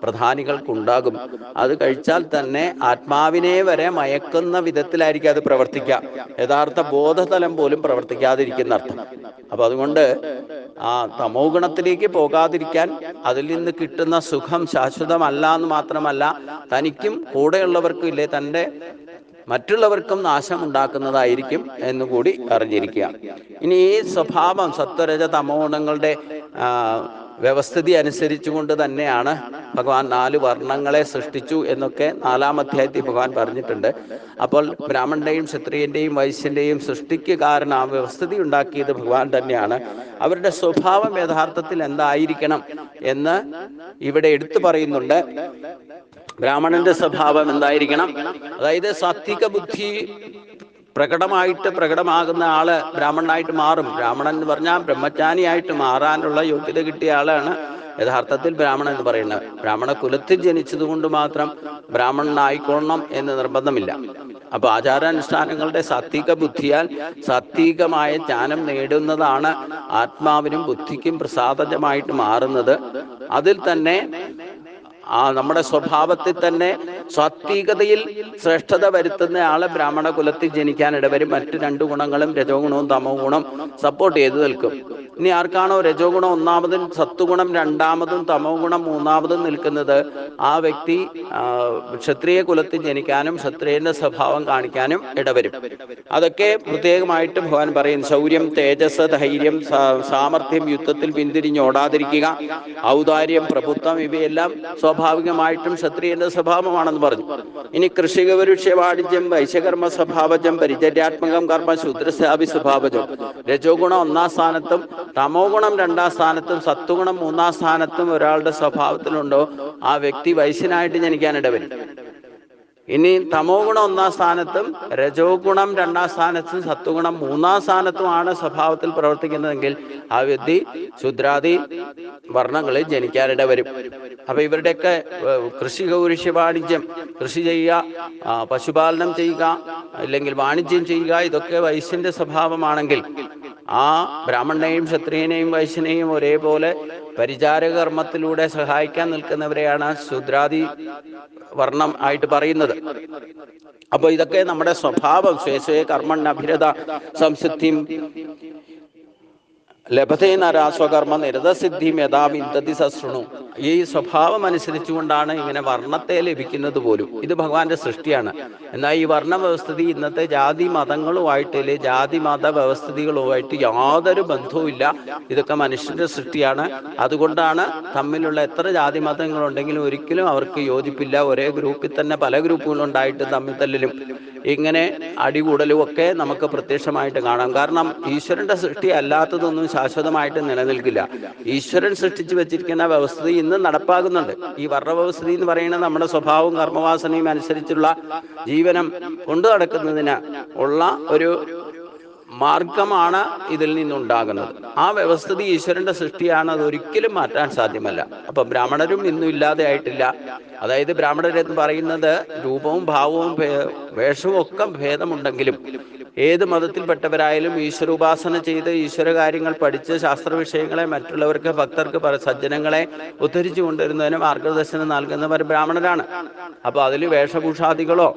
പ്രധാനികൾക്കുണ്ടാകും. അത് കഴിച്ചാൽ തന്നെ ആത്മാവിനെ വരെ മയക്കുന്ന വിധത്തിലായിരിക്കും അത് പ്രവർത്തിക്കുക. യഥാർത്ഥ ബോധതലം പോലും പ്രവർത്തിക്കാതിരിക്കുന്ന അർത്ഥം. അപ്പൊ അതുകൊണ്ട് ആ തമോ ഗുണത്തിലേക്ക് പോകാതിരിക്കാൻ അതിൽ നിന്ന് കിട്ടുന്ന സുഖം ശാശ്വതമല്ല എന്ന് മാത്രമല്ല തനിക്കും കൂടെയുള്ളവർക്കും ഇല്ലേ തൻ്റെ മറ്റുള്ളവർക്കും നാശം ഉണ്ടാക്കുന്നതായിരിക്കും എന്നുകൂടി അറിഞ്ഞിരിക്കുക. ഇനി ഈ സ്വഭാവം സത്വരജ തമോ ഗുണങ്ങളുടെ വ്യവസ്ഥിതി അനുസരിച്ചുകൊണ്ട് തന്നെയാണ് ഭഗവാൻ 4 വർണ്ണങ്ങളെ സൃഷ്ടിച്ചു എന്നൊക്കെ 4-ാം അധ്യായത്തിൽ ഭഗവാൻ പറഞ്ഞിട്ടുണ്ട്. അപ്പോൾ ബ്രാഹ്മണന്റെയും ക്ഷത്രിയന്റെയും വൈശ്യന്റെയും സൃഷ്ടിക്ക് കാരണം ആ വ്യവസ്ഥിതി ഉണ്ടാക്കിയത് ഭഗവാൻ തന്നെയാണ്. അവരുടെ സ്വഭാവം യഥാർത്ഥത്തിൽ എന്തായിരിക്കണം എന്ന് ഇവിടെ എടുത്തു പറയുന്നുണ്ട്. ബ്രാഹ്മണന്റെ സ്വഭാവം എന്തായിരിക്കണം? അതായത് സാത്വിക ബുദ്ധി പ്രകടമാകുന്ന ആള് ബ്രാഹ്മണനായിട്ട് മാറും. ബ്രാഹ്മണൻ എന്ന് പറഞ്ഞാൽ ബ്രഹ്മജ്ഞാനിയായിട്ട് മാറാനുള്ള യോഗ്യത കിട്ടിയ ആളാണ് യഥാർത്ഥത്തിൽ ബ്രാഹ്മണൻ എന്ന് പറയുന്നത്. ബ്രാഹ്മണ കുലത്തിൽ ജനിച്ചത് കൊണ്ട് മാത്രം ബ്രാഹ്മണനായിക്കൊള്ളണം എന്ന് നിർബന്ധമില്ല. അപ്പൊ ആചാരാനുഷ്ഠാനങ്ങളുടെ സാത്വിക ബുദ്ധിയാൽ സാത്വികമായ ജ്ഞാനം നേടുന്നതാണ് ആത്മാവിനും ബുദ്ധിക്കും പ്രസാദമായിട്ട് മാറുന്നത്. അതിൽ തന്നെ നമ്മുടെ സ്വഭാവത്തിൽ തന്നെ സാത്വികതയിൽ ശ്രേഷ്ഠത വരുത്തുന്ന ആള് ബ്രാഹ്മണ കുലത്തിൽ ജനിക്കാൻ ഇടവരും. മറ്റു 2 ഗുണങ്ങളും രജോ ഗുണവും തമോ ഗുണം സപ്പോർട്ട് ചെയ്ത് നിൽക്കും. ഇനി ആർക്കാണോ രജോ ഗുണം 1-മതും സത്വഗുണം 2-മതും തമോ ഗുണം 3-മതും നിൽക്കുന്നത് ആ വ്യക്തി ക്ഷത്രിയ കുലത്തിൽ ജനിക്കാനും ക്ഷത്രിയന്റെ സ്വഭാവം കാണിക്കാനും ഇടവരും. അതൊക്കെ പ്രത്യേകമായിട്ട് ഭഗവാൻ പറയും. ശൗര്യം, തേജസ്, ധൈര്യം, സാമർഥ്യം, യുദ്ധത്തിൽ പിന്തിരിഞ്ഞോടാതിരിക്കുക, ഔദാര്യം, പ്രഭുത്വം ഇവയെല്ലാം സ്വാഭാവികമായിട്ടും ക്ഷത്രിയന്റെ സ്വഭാവമാണെന്ന് പറഞ്ഞു. ഇനി കൃഷിക വൃക്ഷ്യ വാണിജ്യം, വൈശ്യകർമ്മ സ്വഭാവജം, പരിചര്യാത്മകം കർമ്മ, ശൂദ്രസ്യാപി സ്വഭാവജം. രജോ ഗുണം 1-ാം സ്ഥാനത്തും തമോ ഗുണം 2-ാം സ്ഥാനത്തും സത്വഗുണം 3-ാം സ്ഥാനത്തും ഒരാളുടെ സ്വഭാവത്തിലുണ്ടോ ആ വ്യക്തി വൈശ്യനായിട്ട് ജനിക്കാനിടവരും. ഇനി തമോ ഗുണം 1-ാം സ്ഥാനത്തും രജോ ഗുണം 2-ാം സ്ഥാനത്തും സത്വഗുണം 3-ാം സ്ഥാനത്തുമാണ് സ്വഭാവത്തിൽ പ്രവർത്തിക്കുന്നതെങ്കിൽ ആ വ്യക്തി ശൂദ്രാദി വർണ്ണങ്ങളിൽ ജനിക്കാനിടവരും. അപ്പൊ ഇവരുടെയൊക്കെ കൃഷി കൗരുഷ്യ വാണിജ്യം, കൃഷി ചെയ്യുക, പശുപാലനം ചെയ്യുക, അല്ലെങ്കിൽ വാണിജ്യം ചെയ്യുക, ഇതൊക്കെ വൈശ്യന്റെ സ്വഭാവമാണെങ്കിൽ ആ ബ്രാഹ്മണനെയും ക്ഷത്രിയനെയും വൈശ്യനെയും ഒരേപോലെ പരിചാരക കർമ്മത്തിലൂടെ സഹായിക്കാൻ നിൽക്കുന്നവരെയാണ് ശൂദ്രാദി വർണ്ണം ആയിട്ട് പറയുന്നത്. അപ്പൊ ഇതൊക്കെ നമ്മുടെ സ്വഭാവം. സ്വേ കർമ്മൺ അഭിരത സംസിദ്ധിം ലഭതേ നരാസ്വകർമ്മ നിരതസിദ്ധിം യഥാ വിന്ദതി സശൃണു. ഈ സ്വഭാവം അനുസരിച്ചുകൊണ്ടാണ് ഇങ്ങനെ വർണ്ണത്തെ ലഭിക്കുന്നത് പോലും. ഇത് ഭഗവാന്റെ സൃഷ്ടിയാണ്. എന്നാൽ ഈ വർണ്ണ വ്യവസ്ഥിതി ഇന്നത്തെ ജാതി മതങ്ങളുമായിട്ട്, ജാതി മത വ്യവസ്ഥിതികളുമായിട്ട് യാതൊരു ബന്ധവുമില്ല. ഇതൊക്കെ മനുഷ്യന്റെ സൃഷ്ടിയാണ്. അതുകൊണ്ടാണ് തമ്മിലുള്ള എത്ര ജാതി മതങ്ങളുണ്ടെങ്കിലും ഒരിക്കലും അവർക്ക് യോജിപ്പില്ല. ഒരേ ഗ്രൂപ്പിൽ തന്നെ പല ഗ്രൂപ്പുകളുണ്ടായിട്ട് തമ്മിൽ തല്ലിലും ഇങ്ങനെ അടികൂടലും ഒക്കെ നമുക്ക് പ്രത്യക്ഷമായിട്ട് കാണാം. കാരണം ഈശ്വരന്റെ സൃഷ്ടി അല്ലാത്തതൊന്നും ശാശ്വതമായിട്ട് നിലനിൽക്കില്ല. ഈശ്വരൻ സൃഷ്ടിച്ചു വെച്ചിരിക്കുന്ന വ്യവസ്ഥിതി ഇന്ന് നടപ്പാകുന്നുണ്ട്. ഈ വർണ്ണവ്യവസ്ഥിതി എന്ന് പറയുന്നത് നമ്മുടെ സ്വഭാവവും കർമ്മവാസനയും അനുസരിച്ചുള്ള ജീവനം കൊണ്ടു നടക്കുന്നതിന് ഉള്ള ഒരു മാർഗമാണ് ഇതിൽ നിന്നുണ്ടാകുന്നത്. ആ വ്യവസ്ഥിതി ഈശ്വരന്റെ സൃഷ്ടിയാണ്. അത് ഒരിക്കലും മാറ്റാൻ സാധ്യമല്ല. അപ്പൊ ബ്രാഹ്മണരും ഇന്നും ഇല്ലാതെ ആയിട്ടില്ല. അതായത് ബ്രാഹ്മണരെന്ന് പറയുന്നത് രൂപവും ഭാവവും വേഷവും ഒക്കെ ഭേദമുണ്ടെങ്കിലും ഏത് മതത്തിൽപ്പെട്ടവരായാലും ഈശ്വരോപാസന ചെയ്ത് ഈശ്വര കാര്യങ്ങൾ പഠിച്ച് ശാസ്ത്ര വിഷയങ്ങളെ മറ്റുള്ളവർക്ക്, ഭക്തർക്ക്, സജ്ജനങ്ങളെ ഉദ്ധരിച്ചു കൊണ്ടുവരുന്നതിന് മാർഗദർശനം നൽകുന്നവർ ബ്രാഹ്മണരാണ്. അപ്പൊ അതിൽ വേഷഭൂഷാദികളോ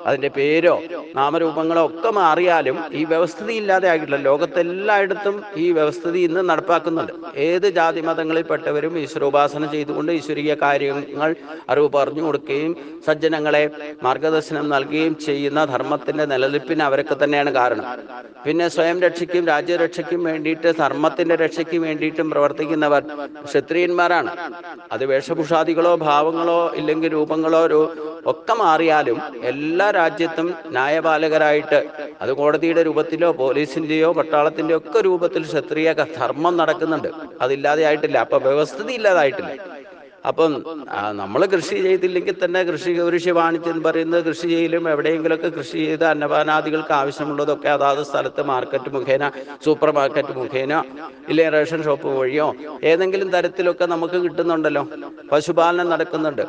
അതിന്റെ പേരോ നാമരൂപങ്ങളോ ഒക്കെ മാറിയാലും ഈ വ്യവസ്ഥിതി ഇല്ലാതെ ആകില്ല. ലോകത്തെല്ലായിടത്തും ഈ വ്യവസ്ഥിതി ഇന്ന് നടപ്പാക്കുന്നുണ്ട്. ഏത് ജാതി മതങ്ങളിൽപ്പെട്ടവരും ഈശ്വരോപാസന ചെയ്തുകൊണ്ട് ഈശ്വരീയ കാര്യങ്ങൾ അറിവ് പറഞ്ഞു കൊടുക്കുകയും സജ്ജനങ്ങളെ മാർഗദർശനം നൽകുകയും ചെയ്യുന്ന ധർമ്മത്തിന്റെ നിലനിൽപ്പിന് അവരൊക്കെ തന്നെയാണ് കാരണം. പിന്നെ സ്വയം രക്ഷയ്ക്കും രാജ്യരക്ഷയ്ക്കും വേണ്ടിയിട്ട്, ധർമ്മത്തിന്റെ രക്ഷയ്ക്ക് വേണ്ടിയിട്ടും പ്രവർത്തിക്കുന്നവർ ക്ഷത്രിയന്മാരാണ്. അത് വേഷഭൂഷാദികളോ ഭാവങ്ങളോ ഇല്ലെങ്കിൽ രൂപങ്ങളോ ഒക്കെ മാറിയാലും എല്ലാ രാജ്യത്തും ന്യായപാലകരായിട്ട്, അത് കോടതിയുടെ രൂപത്തിലോ പോലീസിന്റെയോ പട്ടാളത്തിന്റെയോ ഒക്കെ രൂപത്തിൽ ക്ഷത്രിയ ധർമ്മം നടക്കുന്നുണ്ട്. അതില്ലാതെ ആയിട്ടില്ല. അപ്പൊ വ്യവസ്ഥിതി ഇല്ലാതായിട്ടില്ല. അപ്പം നമ്മൾ കൃഷി ചെയ്തില്ലെങ്കിൽ തന്നെ കൃഷി കൗരുഷ്യ വാണിജ്യം എന്ന് പറയുന്നത് കൃഷി ചെയ്യലും എവിടെയെങ്കിലുമൊക്കെ കൃഷി ചെയ്ത് അന്നപാനാദികൾക്ക് ആവശ്യമുള്ളതൊക്കെ അതാത് സ്ഥലത്ത് മാർക്കറ്റ് മുഖേന, സൂപ്പർ മാർക്കറ്റ് മുഖേന, ഇല്ലേ റേഷൻ ഷോപ്പ് വഴിയോ ഏതെങ്കിലും തരത്തിലൊക്കെ നമുക്ക് കിട്ടുന്നുണ്ടല്ലോ. പശുപാലനം നടക്കുന്നുണ്ട്.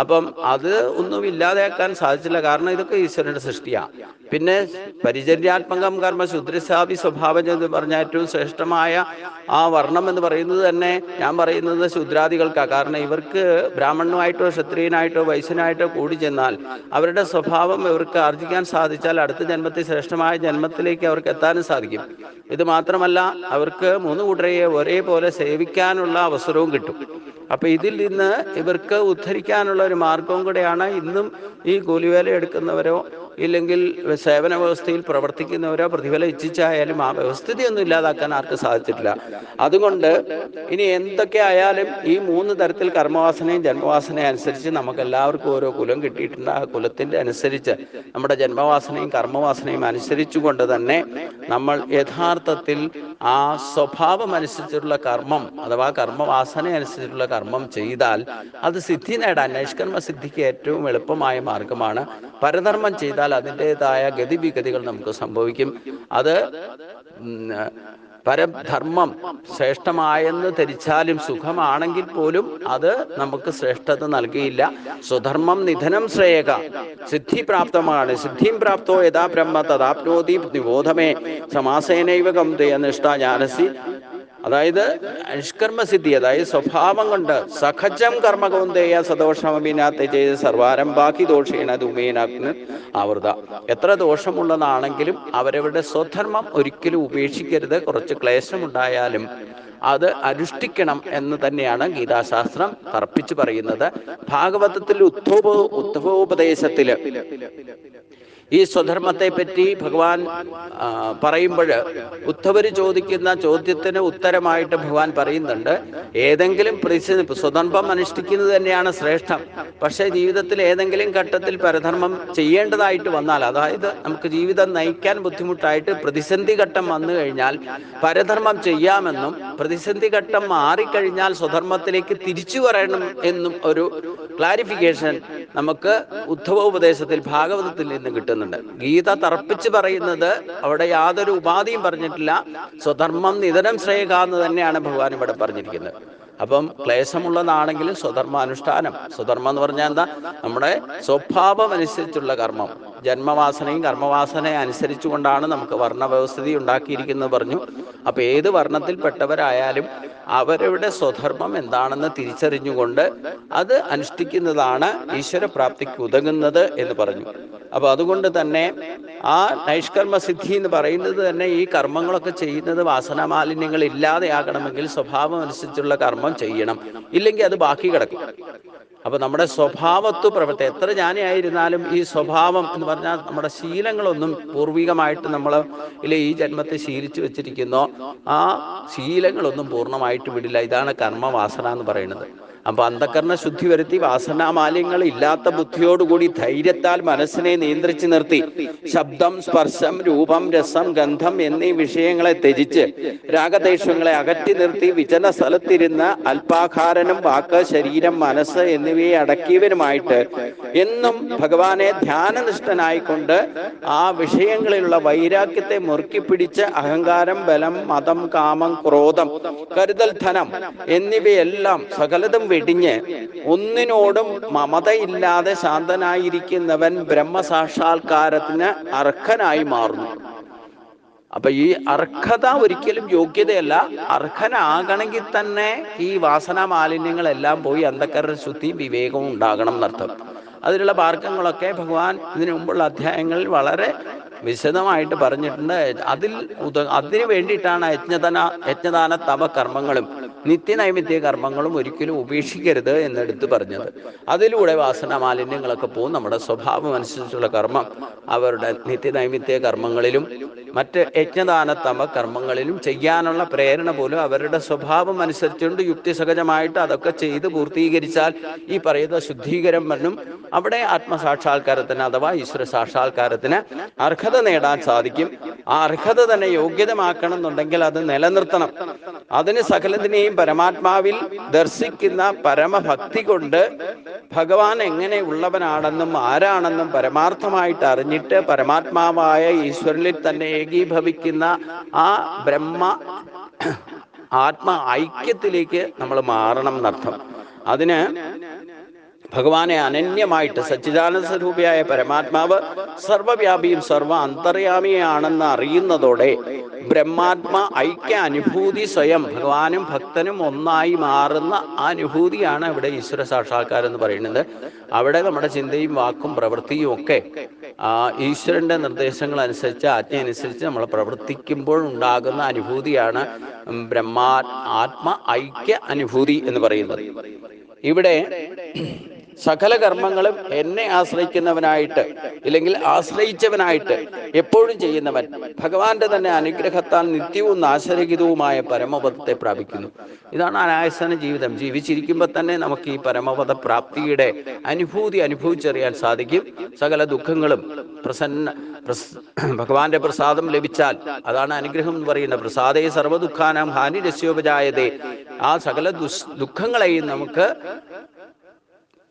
അപ്പം അത് ഒന്നും ഇല്ലാതെയാക്കാൻ സാധിച്ചില്ല. കാരണം ഇതൊക്കെ ഈശ്വരന്റെ സൃഷ്ടിയാണ്. പിന്നെ പരിചര്യാത്മകം കർമ്മ ശുദ്രസാവി സ്വഭാവം എന്ന് പറഞ്ഞ ഏറ്റവും ശ്രേഷ്ഠമായ ആ വർണ്ണം എന്ന് പറയുന്നത് തന്നെ ഞാൻ പറയുന്നത് ശൂദ്രാദികൾക്കാണ്. കാരണം ഇവർക്ക് ബ്രാഹ്മണനുമായിട്ടോ ക്ഷത്രിയനായിട്ടോ വൈശ്യനായിട്ടോ കൂടി ചെന്നാൽ അവരുടെ സ്വഭാവം ഇവർക്ക് ആർജിക്കാൻ സാധിച്ചാൽ അടുത്ത ജന്മത്തിൽ ശ്രേഷ്ഠമായ ജന്മത്തിലേക്ക് അവർക്ക് എത്താനും സാധിക്കും. ഇത് മാത്രമല്ല, അവർക്ക് മൂന്ന് കൂട്ടരെയെ ഒരേപോലെ സേവിക്കാനുള്ള അവസരവും കിട്ടും. അപ്പൊ ഇതിൽ നിന്ന് ഇവർക്ക് ഉദ്ധരിക്കാനുള്ള ഒരു മാർഗവും കൂടെയാണ് ഇന്നും ഈ കൂലിവേല എടുക്കുന്നവരോ ഇല്ലെങ്കിൽ സേവന വ്യവസ്ഥയിൽ പ്രവർത്തിക്കുന്നവരോ പ്രതിഫലം ഇച്ഛിച്ചായാലും ആ വ്യവസ്ഥിതിയൊന്നും ഇല്ലാതാക്കാൻ ആർക്ക് സാധിച്ചിട്ടില്ല. അതുകൊണ്ട് ഇനി എന്തൊക്കെ ആയാലും ഈ മൂന്ന് തരത്തിൽ കർമ്മവാസനയും ജന്മവാസനയും അനുസരിച്ച് നമുക്ക് എല്ലാവർക്കും ഓരോ കുലം കിട്ടിയിട്ടുണ്ട്. ആ കുലത്തിന്റെ അനുസരിച്ച് നമ്മുടെ ജന്മവാസനയും കർമ്മവാസനയും അനുസരിച്ചു കൊണ്ട് തന്നെ നമ്മൾ യഥാർത്ഥത്തിൽ ആ സ്വഭാവം അനുസരിച്ചുള്ള കർമ്മം അഥവാ കർമ്മവാസന അനുസരിച്ചുള്ള കർമ്മം ചെയ്താൽ അത് സിദ്ധി നേടാൻ നൈഷ്കർമ്മ സിദ്ധിക്ക് ഏറ്റവും എളുപ്പമായ മാർഗമാണ്. പരധർമ്മം ചെയ്താൽ അതിൻ്റെതായ ഗതിവിഗതികൾ നമുക്ക് സംഭവിക്കും. അത് പരധർമ്മം ശ്രേഷ്ഠമായെന്ന് ധരിച്ചാലും സുഖമാണെങ്കിൽ പോലും അത് നമുക്ക് ശ്രേഷ്ഠത നൽകിയില്ല. സ്വധർമ്മം നിധനം ശ്രേയക സിദ്ധി പ്രാപ്തമാണ്. സിദ്ധിം പ്രാപ്തോ യഥാ ബ്രഹ്മ തഥാപ്നോതി നിബോധമേ സമാസേനൈവ കംതയ നിഷ്ഠ ജ്ഞാനസി. അതായത് നിഷ്കർമ്മസിദ്ധി, അതായത് സ്വഭാവം കൊണ്ട് സഖജം കർമ്മകൗന്ദേയ സദോഷമഭിനാത്തെ ചെയ്ത് സർവാരംഭാക്കി ദോഷേണ ധൂമേനാഗ്നി ആവൃത. എത്ര ദോഷമുള്ളതാണെങ്കിലും അവരവരുടെ സ്വധർമ്മം ഒരിക്കലും ഉപേക്ഷിക്കരുത്. കുറച്ച് ക്ലേശമുണ്ടായാലും അത് അനുഷ്ഠിക്കണം എന്ന് തന്നെയാണ് ഗീതാശാസ്ത്രം തർപ്പിച്ചു പറയുന്നത്. ഭാഗവതത്തിൽ ഉദ്ധവോപദേശത്തില് ഈ സ്വധർമ്മത്തെ പറ്റി ഭഗവാൻ പറയുമ്പോൾ ഉദ്ധവര് ചോദിക്കുന്ന ചോദ്യത്തിന് ഉത്തരമായിട്ട് ഭഗവാൻ പറയുന്നുണ്ട്, ഏതെങ്കിലും സ്വധർമ്മം അനുഷ്ഠിക്കുന്നത് തന്നെയാണ് ശ്രേഷ്ഠം. പക്ഷേ ജീവിതത്തിൽ ഏതെങ്കിലും ഘട്ടത്തിൽ പരധർമ്മം ചെയ്യേണ്ടതായിട്ട് വന്നാൽ, അതായത് നമുക്ക് ജീവിതം നയിക്കാൻ ബുദ്ധിമുട്ടായിട്ട് പ്രതിസന്ധി ഘട്ടം വന്നു കഴിഞ്ഞാൽ പരധർമ്മം ചെയ്യാമെന്നും പ്രതിസന്ധി ഘട്ടം മാറിക്കഴിഞ്ഞാൽ സ്വധർമ്മത്തിലേക്ക് തിരിച്ചു വരണം എന്നും ഒരു ക്ലാരിഫിക്കേഷൻ നമുക്ക് ഉദ്ധവോപദേശത്തിൽ ഭാഗവതത്തിൽ നിന്ന് കിട്ടുന്നുണ്ട്. ഗീത തർപ്പിച്ച് പറയുന്നത് അവിടെ യാതൊരു ഉപാധിയും പറഞ്ഞിട്ടില്ല. സ്വധർമ്മം നിധനം ശ്രേയക എന്ന് തന്നെയാണ് ഭഗവാൻ ഇവിടെ പറഞ്ഞിരിക്കുന്നത്. അപ്പം ക്ലേശമുള്ളതാണെങ്കിലും സ്വധർമാനുഷ്ഠാനം. സ്വധർമ്മം എന്ന് പറഞ്ഞാൽ എന്താ? നമ്മുടെ സ്വഭാവം അനുസരിച്ചുള്ള കർമ്മം. ജന്മവാസനയും കർമ്മവാസനയും അനുസരിച്ചുകൊണ്ടാണ് നമുക്ക് വർണ്ണവ്യവസ്ഥിതി ഉണ്ടാക്കിയിരിക്കുന്നത് പറഞ്ഞു. അപ്പൊ ഏത് വർണ്ണത്തിൽപ്പെട്ടവരായാലും അവരുടെ സ്വധർമ്മം എന്താണെന്ന് തിരിച്ചറിഞ്ഞുകൊണ്ട് അത് അനുഷ്ഠിക്കുന്നതാണ് ഈശ്വരപ്രാപ്തിക്ക് ഉതകുന്നത് എന്ന് പറഞ്ഞു. അപ്പൊ അതുകൊണ്ട് തന്നെ ആ നൈഷ്കർമ്മ സിദ്ധി എന്ന് പറയുന്നത് തന്നെ ഈ കർമ്മങ്ങളൊക്കെ ചെയ്യുന്നത് വാസനാമാലിന്യങ്ങൾ ഇല്ലാതെയാകണമെങ്കിൽ സ്വഭാവം അനുസരിച്ചുള്ള കർമ്മം ചെയ്യണം. ഇല്ലെങ്കിൽ അത് ബാക്കി കിടക്കും. അപ്പൊ നമ്മുടെ സ്വഭാവത്വ പ്രവൃത്തി എത്ര ജ്ഞാനിയായിരുന്നാലും ഈ സ്വഭാവം എന്ന് പറഞ്ഞാൽ നമ്മുടെ ശീലങ്ങളൊന്നും പൂർവികമായിട്ട് നമ്മൾ ഈ ജന്മത്തെ ശീലിച്ചു വെച്ചിരിക്കുന്നോ ആ ശീലങ്ങളൊന്നും പൂർണ്ണമായിട്ട് വിടില്ല. ഇതാണ് കർമ്മവാസന എന്ന് പറയുന്നത്. അപ്പൊ അന്ധകരണ ശുദ്ധി വരുത്തി വാസനാമാലിന്യങ്ങൾ ഇല്ലാത്ത ബുദ്ധിയോടുകൂടി ധൈര്യത്താൽ മനസ്സിനെ നിയന്ത്രിച്ചു നിർത്തി ശബ്ദം, സ്പർശം, രൂപം, രസം, ഗന്ധം എന്നീ വിഷയങ്ങളെ ത്യജിച്ച് രാഗദേശങ്ങളെ അകറ്റി നിർത്തി വിജന സ്ഥലത്തിരുന്ന് അല്പാഹാരനും വാക്ക്, ശരീരം, മനസ്സ് എന്നിവയെ അടക്കിയവരുമായിട്ട് എന്നും ഭഗവാനെ ധ്യാനനിഷ്ഠനായിക്കൊണ്ട് ആ വിഷയങ്ങളിലുള്ള വൈരാഗ്യത്തെ മുറുക്കി പിടിച്ച് അഹങ്കാരം, ബലം, മതം, കാമം, ക്രോധം, കരുതൽ, ധനം എന്നിവയെല്ലാം സകലതും വെടിഞ്ഞ് ഒന്നിനോടും മമതയില്ലാതെ ശാന്തനായിരിക്കുന്നവൻ ബ്രഹ്മസാക്ഷാത്കാരത്തിന് അർഹനായി മാറുന്നു. അപ്പൊ ഈ അർഹത ഒരിക്കലും യോഗ്യതയല്ല. അർഹനാകണമെങ്കിൽ തന്നെ ഈ വാസനാ മാലിന്യങ്ങളെല്ലാം പോയി അന്ധകരണ ശുദ്ധിയും വിവേകവും ഉണ്ടാകണം എന്നർത്ഥം. അതിലുള്ള മാർഗങ്ങളൊക്കെ ഭഗവാൻ ഇതിനു മുമ്പുള്ള അധ്യായങ്ങളിൽ വളരെ വിശദമായിട്ട് പറഞ്ഞിട്ടുണ്ട്. അതിനു വേണ്ടിയിട്ടാണ് യജ്ഞദാന തപ കർമ്മങ്ങളും നിത്യനൈമിത്യ കർമ്മങ്ങളും ഒരിക്കലും ഉപേക്ഷിക്കരുത് എന്നെടുത്ത് പറഞ്ഞത്. അതിലൂടെ വാസന മാലിന്യങ്ങളൊക്കെ പോകും. നമ്മുടെ സ്വഭാവം അനുസരിച്ചുള്ള കർമ്മം അവരുടെ നിത്യനൈമിത്യ കർമ്മങ്ങളിലും മറ്റ് യജ്ഞദാന തപ കർമ്മങ്ങളിലും ചെയ്യാനുള്ള പ്രേരണ പോലും അവരുടെ സ്വഭാവം അനുസരിച്ചുകൊണ്ട് യുക്തിസഹജമായിട്ട് അതൊക്കെ ചെയ്ത് പൂർത്തീകരിച്ചാൽ ഈ പറയുന്ന ശുദ്ധീകരണം വന്നും അവിടെ ആത്മസാക്ഷാത്കാരത്തിന് അഥവാ ഈശ്വര സാക്ഷാത്കാരത്തിന് അർഹത നേടാൻ സാധിക്കും. ആ അർഹത തന്നെ യോഗ്യതമാക്കണം എന്നുണ്ടെങ്കിൽ അത് നിലനിർത്തണം. അതിന് സകലത്തിനെയും പരമാത്മാവിൽ ദർശിക്കുന്ന പരമഭക്തി കൊണ്ട് ഭഗവാൻ എങ്ങനെ ഉള്ളവനാണെന്നും ആരാണെന്നും പരമാർത്ഥമായിട്ട് അറിഞ്ഞിട്ട് പരമാത്മാവായ ഈശ്വരനിൽ തന്നെ ഏകീഭവിക്കുന്ന ആ ആത്മ ഐക്യത്തിലേക്ക് നമ്മൾ മാറണം എന്നർത്ഥം. അതിന് ഭഗവാനെ അനന്യമായിട്ട് സച്ചിദാനന്ദ സ്വരൂപിയായ പരമാത്മാവ് സർവവ്യാപിയും സർവ അന്തർയാമിയാണെന്ന് അറിയുന്നതോടെ ബ്രഹ്മാത്മ ഐക്യ അനുഭൂതി സ്വയം ഭഗവാനും ഭക്തനും ഒന്നായി മാറുന്ന ആ അനുഭൂതിയാണ് ഇവിടെ ഈശ്വര സാക്ഷാത്കാരം എന്ന് പറയുന്നത്. അവിടെ നമ്മുടെ ചിന്തയും വാക്കും പ്രവൃത്തിയും ഒക്കെ ഈശ്വരന്റെ നിർദ്ദേശങ്ങൾ അനുസരിച്ച് ആജ്ഞ അനുസരിച്ച് നമ്മൾ പ്രവർത്തിക്കുമ്പോൾ ഉണ്ടാകുന്ന അനുഭൂതിയാണ് ആത്മ ഐക്യ അനുഭൂതി എന്ന് പറയുന്നത്. ഇവിടെ സകല കർമ്മങ്ങളും എന്നെ ആശ്രയിക്കുന്നവനായിട്ട് ഇല്ലെങ്കിൽ ആശ്രയിച്ചവനായിട്ട് എപ്പോഴും ചെയ്യുന്നവൻ ഭഗവാന്റെ തന്നെ അനുഗ്രഹത്താൽ നിത്യവും നാശരഹിതവുമായ പരമപദത്തെ പ്രാപിക്കുന്നു. ഇതാണ് അനായാസന ജീവിതം. ജീവിച്ചിരിക്കുമ്പോൾ തന്നെ നമുക്ക് ഈ പരമപദ പ്രാപ്തിയുടെ അനുഭൂതി അനുഭവിച്ചറിയാൻ സാധിക്കും. സകല ദുഃഖങ്ങളും ഭഗവാന്റെ പ്രസാദം ലഭിച്ചാൽ അതാണ് അനുഗ്രഹം എന്ന് പറയുന്നത്. പ്രസാദേ സർവ്വദുഃഖാനാം ഹാനി രസ്യോപജായതേ. ആ സകല ദുഃഖങ്ങളെയും നമുക്ക്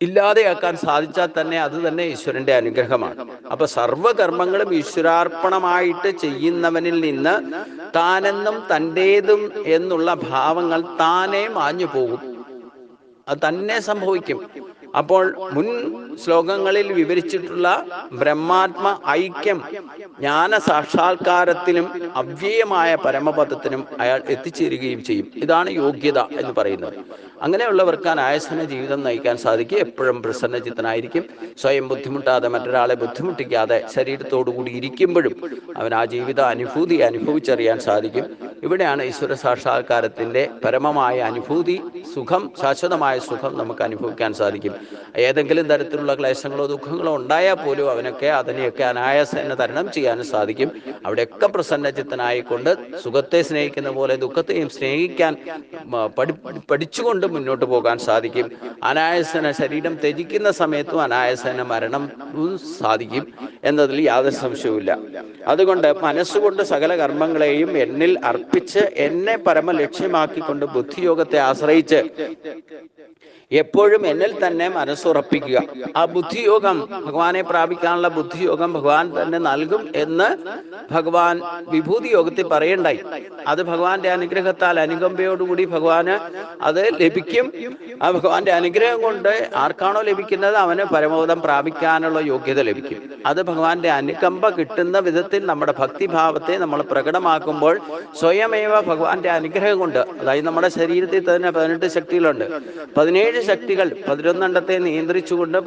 ഇല്ലാതെയാക്കാൻ സാധിച്ചാൽ തന്നെ അത് തന്നെ ഈശ്വരന്റെ അനുഗ്രഹമാണ്. അപ്പൊ സർവകർമ്മങ്ങളും ഈശ്വരാർപ്പണമായിട്ട് ചെയ്യുന്നവനിൽ നിന്ന് താനെന്നും തൻ്റേതും എന്നുള്ള ഭാവങ്ങൾ താനേ മാഞ്ഞു പോകും. അത് തന്നെ സംഭവിക്കും. അപ്പോൾ മുൻ ശ്ലോകങ്ങളിൽ വിവരിച്ചിട്ടുള്ള ബ്രഹ്മാത്മ ഐക്യം ജ്ഞാന സാക്ഷാത്കാരത്തിനും അവ്യയമായ പരമപദത്തിനും അയാൾ എത്തിച്ചേരുകയും ചെയ്യും. ഇതാണ് യോഗ്യത എന്ന് പറയുന്നത്. അങ്ങനെയുള്ളവർക്ക് അനായാസന ജീവിതം നയിക്കാൻ സാധിക്കും. എപ്പോഴും പ്രസന്നചിത്തനായിരിക്കും. സ്വയം ബുദ്ധിമുട്ടാതെ മറ്റൊരാളെ ബുദ്ധിമുട്ടിക്കാതെ ശരീരത്തോടുകൂടി ഇരിക്കുമ്പോഴും അവൻ ആ ജീവിത അനുഭൂതി അനുഭവിച്ചറിയാൻ സാധിക്കും. ഇവിടെയാണ് ഈശ്വര സാക്ഷാത്കാരത്തിന്റെ പരമമായ അനുഭൂതി, സുഖം, ശാശ്വതമായ സുഖം നമുക്ക് അനുഭവിക്കാൻ സാധിക്കും. ഏതെങ്കിലും തരത്തിലുള്ള ക്ലേശങ്ങളോ ദുഃഖങ്ങളോ ഉണ്ടായാൽ പോലും അതിനെയൊക്കെ അനായാസേന തരണം ചെയ്യാനും സാധിക്കും. അവിടെയൊക്കെ പ്രസന്നചിത്തനായിക്കൊണ്ട് സുഖത്തെ സ്നേഹിക്കുന്ന പോലെ ദുഃഖത്തെയും സ്നേഹിക്കാൻ പഠിച്ചുകൊണ്ട് മുന്നോട്ട് പോകാൻ സാധിക്കും. അനായാസന ശരീരം ത്യജിക്കുന്ന സമയത്തും അനായാസന മരണം സാധിക്കും എന്നതിൽ യാതൊരു സംശയവുമില്ല. അതുകൊണ്ട് മനസ്സുകൊണ്ട് സകല കർമ്മങ്ങളെയും എന്നിൽ അർപ്പിച്ച് എന്നെ പരമ ലക്ഷ്യമാക്കിക്കൊണ്ട് ബുദ്ധിയോഗത്തെ ആശ്രയിച്ച് എപ്പോഴും എന്നിൽ തന്നെ മനസ്സുറപ്പിക്കുക. ആ ബുദ്ധിയോഗം, ഭഗവാനെ പ്രാപിക്കാനുള്ള ബുദ്ധിയോഗം ഭഗവാൻ തന്നെ നൽകും എന്ന് ഭഗവാൻ വിഭൂതി യോഗത്തിൽ പറയണ്ടായി. അത് ഭഗവാന്റെ അനുഗ്രഹത്താൽ, അനുകമ്പയോടുകൂടി ഭഗവാന് അത് ലഭിക്കും. ആ ഭഗവാന്റെ അനുഗ്രഹം കൊണ്ട് ആർക്കാണോ ലഭിക്കുന്നത് അവന് പരമോദം പ്രാപിക്കാനുള്ള യോഗ്യത ലഭിക്കും. അത് ഭഗവാന്റെ അനുകമ്പ കിട്ടുന്ന വിധത്തിൽ നമ്മുടെ ഭക്തിഭാവത്തെ നമ്മൾ പ്രകടമാക്കുമ്പോൾ സ്വയമേവ ഭഗവാന്റെ അനുഗ്രഹം കൊണ്ട്, അതായത് നമ്മുടെ ശരീരത്തിൽ തന്നെ 18 ശക്തികളുണ്ട്. 17 ശക്തികൾ 11 നിയന്ത്രിച്ചുകൊണ്ട്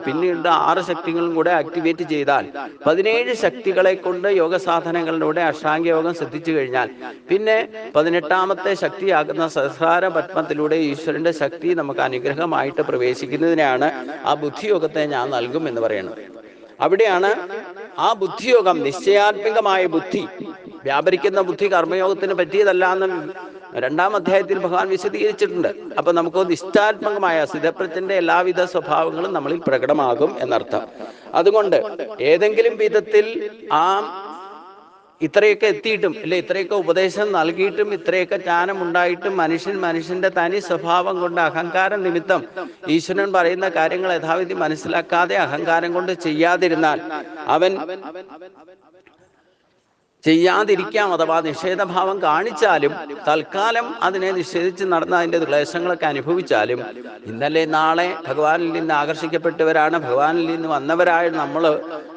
പിന്നീട് 6 ശക്തികളും കൂടെ ആക്ടിവേറ്റ് ചെയ്താൽ 17 ശക്തികളെ കൊണ്ട് യോഗ സാധനങ്ങളിലൂടെ അഷ്ടാംഗ യോഗം സിദ്ധിച്ചു കഴിഞ്ഞാൽ പിന്നെ 18ാമത്തെ ശക്തിയാകുന്ന സഹസ്രാര പത്മത്തിലൂടെ ഈശ്വരന്റെ ശക്തി നമുക്ക് അനുഗ്രഹമായിട്ട് പ്രവേശിക്കുന്നതിനാണ് ആ ബുദ്ധിയോഗത്തെ ഞാൻ നൽകും എന്ന് പറയുന്നത്. അവിടെയാണ് ആ ബുദ്ധിയോഗം, നിശ്ചയാത്മികമായ ബുദ്ധി, വ്യാപരിക്കുന്ന ബുദ്ധി കർമ്മയോഗത്തിന് പറ്റിയതല്ല എന്ന് 2ാം അധ്യായത്തിൽ ഭഗവാൻ വിശദീകരിച്ചിട്ടുണ്ട്. അപ്പൊ നമുക്ക് നിശ്ചയാത്മകമായ സ്ഥിതപ്രജ്ഞന്റെ എല്ലാവിധ സ്വഭാവങ്ങളും നമ്മളിൽ പ്രകടമാകും എന്നർത്ഥം. അതുകൊണ്ട് ഏതെങ്കിലും വിധത്തിൽ ആ ഇത്രയൊക്കെ എത്തിയിട്ടും, അല്ലെ ഇത്രയൊക്കെ ഉപദേശം നൽകിയിട്ടും, ഇത്രയൊക്കെ ജ്ഞാനം ഉണ്ടായിട്ടും മനുഷ്യന്റെ തനി സ്വഭാവം കൊണ്ട് അഹങ്കാരം നിമിത്തം ഈശ്വരൻ പറയുന്ന കാര്യങ്ങൾ യഥാവിധി മനസ്സിലാക്കാതെ അഹങ്കാരം കൊണ്ട് ചെയ്യാതിരുന്നാൽ അവൻ ചെയ്യാതിരിക്കാം, അഥവാ നിഷേധഭാവം കാണിച്ചാലും തൽക്കാലം അതിനെ നിഷേധിച്ച് നടന്ന അതിൻ്റെ ക്ലേശങ്ങളൊക്കെ അനുഭവിച്ചാലും ഇന്നലെ നാളെ ഭഗവാനിൽ നിന്ന് ആകർഷിക്കപ്പെട്ടവരാണ്, ഭഗവാനിൽ നിന്ന് വന്നവരായ നമ്മൾ.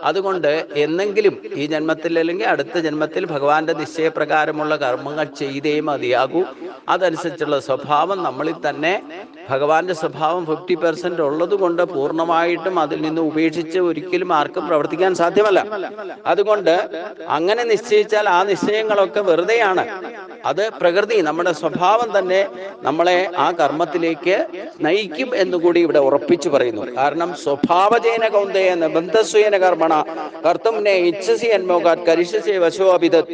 അതുകൊണ്ട് എന്നെങ്കിലും ഈ ജന്മത്തിൽ അല്ലെങ്കിൽ അടുത്ത ജന്മത്തിൽ ഭഗവാന്റെ നിശ്ചയപ്രകാരമുള്ള കർമ്മങ്ങൾ ചെയ്തേ മതിയാകൂ. അതനുസരിച്ചുള്ള സ്വഭാവം നമ്മളിൽ തന്നെ, ഭഗവാന്റെ സ്വഭാവം 50% ഉള്ളത് കൊണ്ട് പൂർണ്ണമായിട്ടും അതിൽ നിന്ന് ഉപേക്ഷിച്ച് ഒരിക്കലും ആർക്കും പ്രവർത്തിക്കാൻ സാധ്യമല്ല. അതുകൊണ്ട് അങ്ങനെ നിശ്ചയിച്ചാൽ ആ നിശ്ചയങ്ങളൊക്കെ വെറുതെയാണ്. അത് പ്രകൃതി, നമ്മുടെ സ്വഭാവം തന്നെ നമ്മളെ ആ കർമ്മത്തിലേക്ക് നയിക്കും എന്നുകൂടി ഇവിടെ ഉറപ്പിച്ചു പറയുന്നു. കാരണം സ്വഭാവജേന കൗന്ദേയ നിബന്ധസ്വേന കർമ്മണ കർത്തുംനെ ഇച്ഛസി അന്മോകാത് കരിഷ്യസി വശോഭിതത്.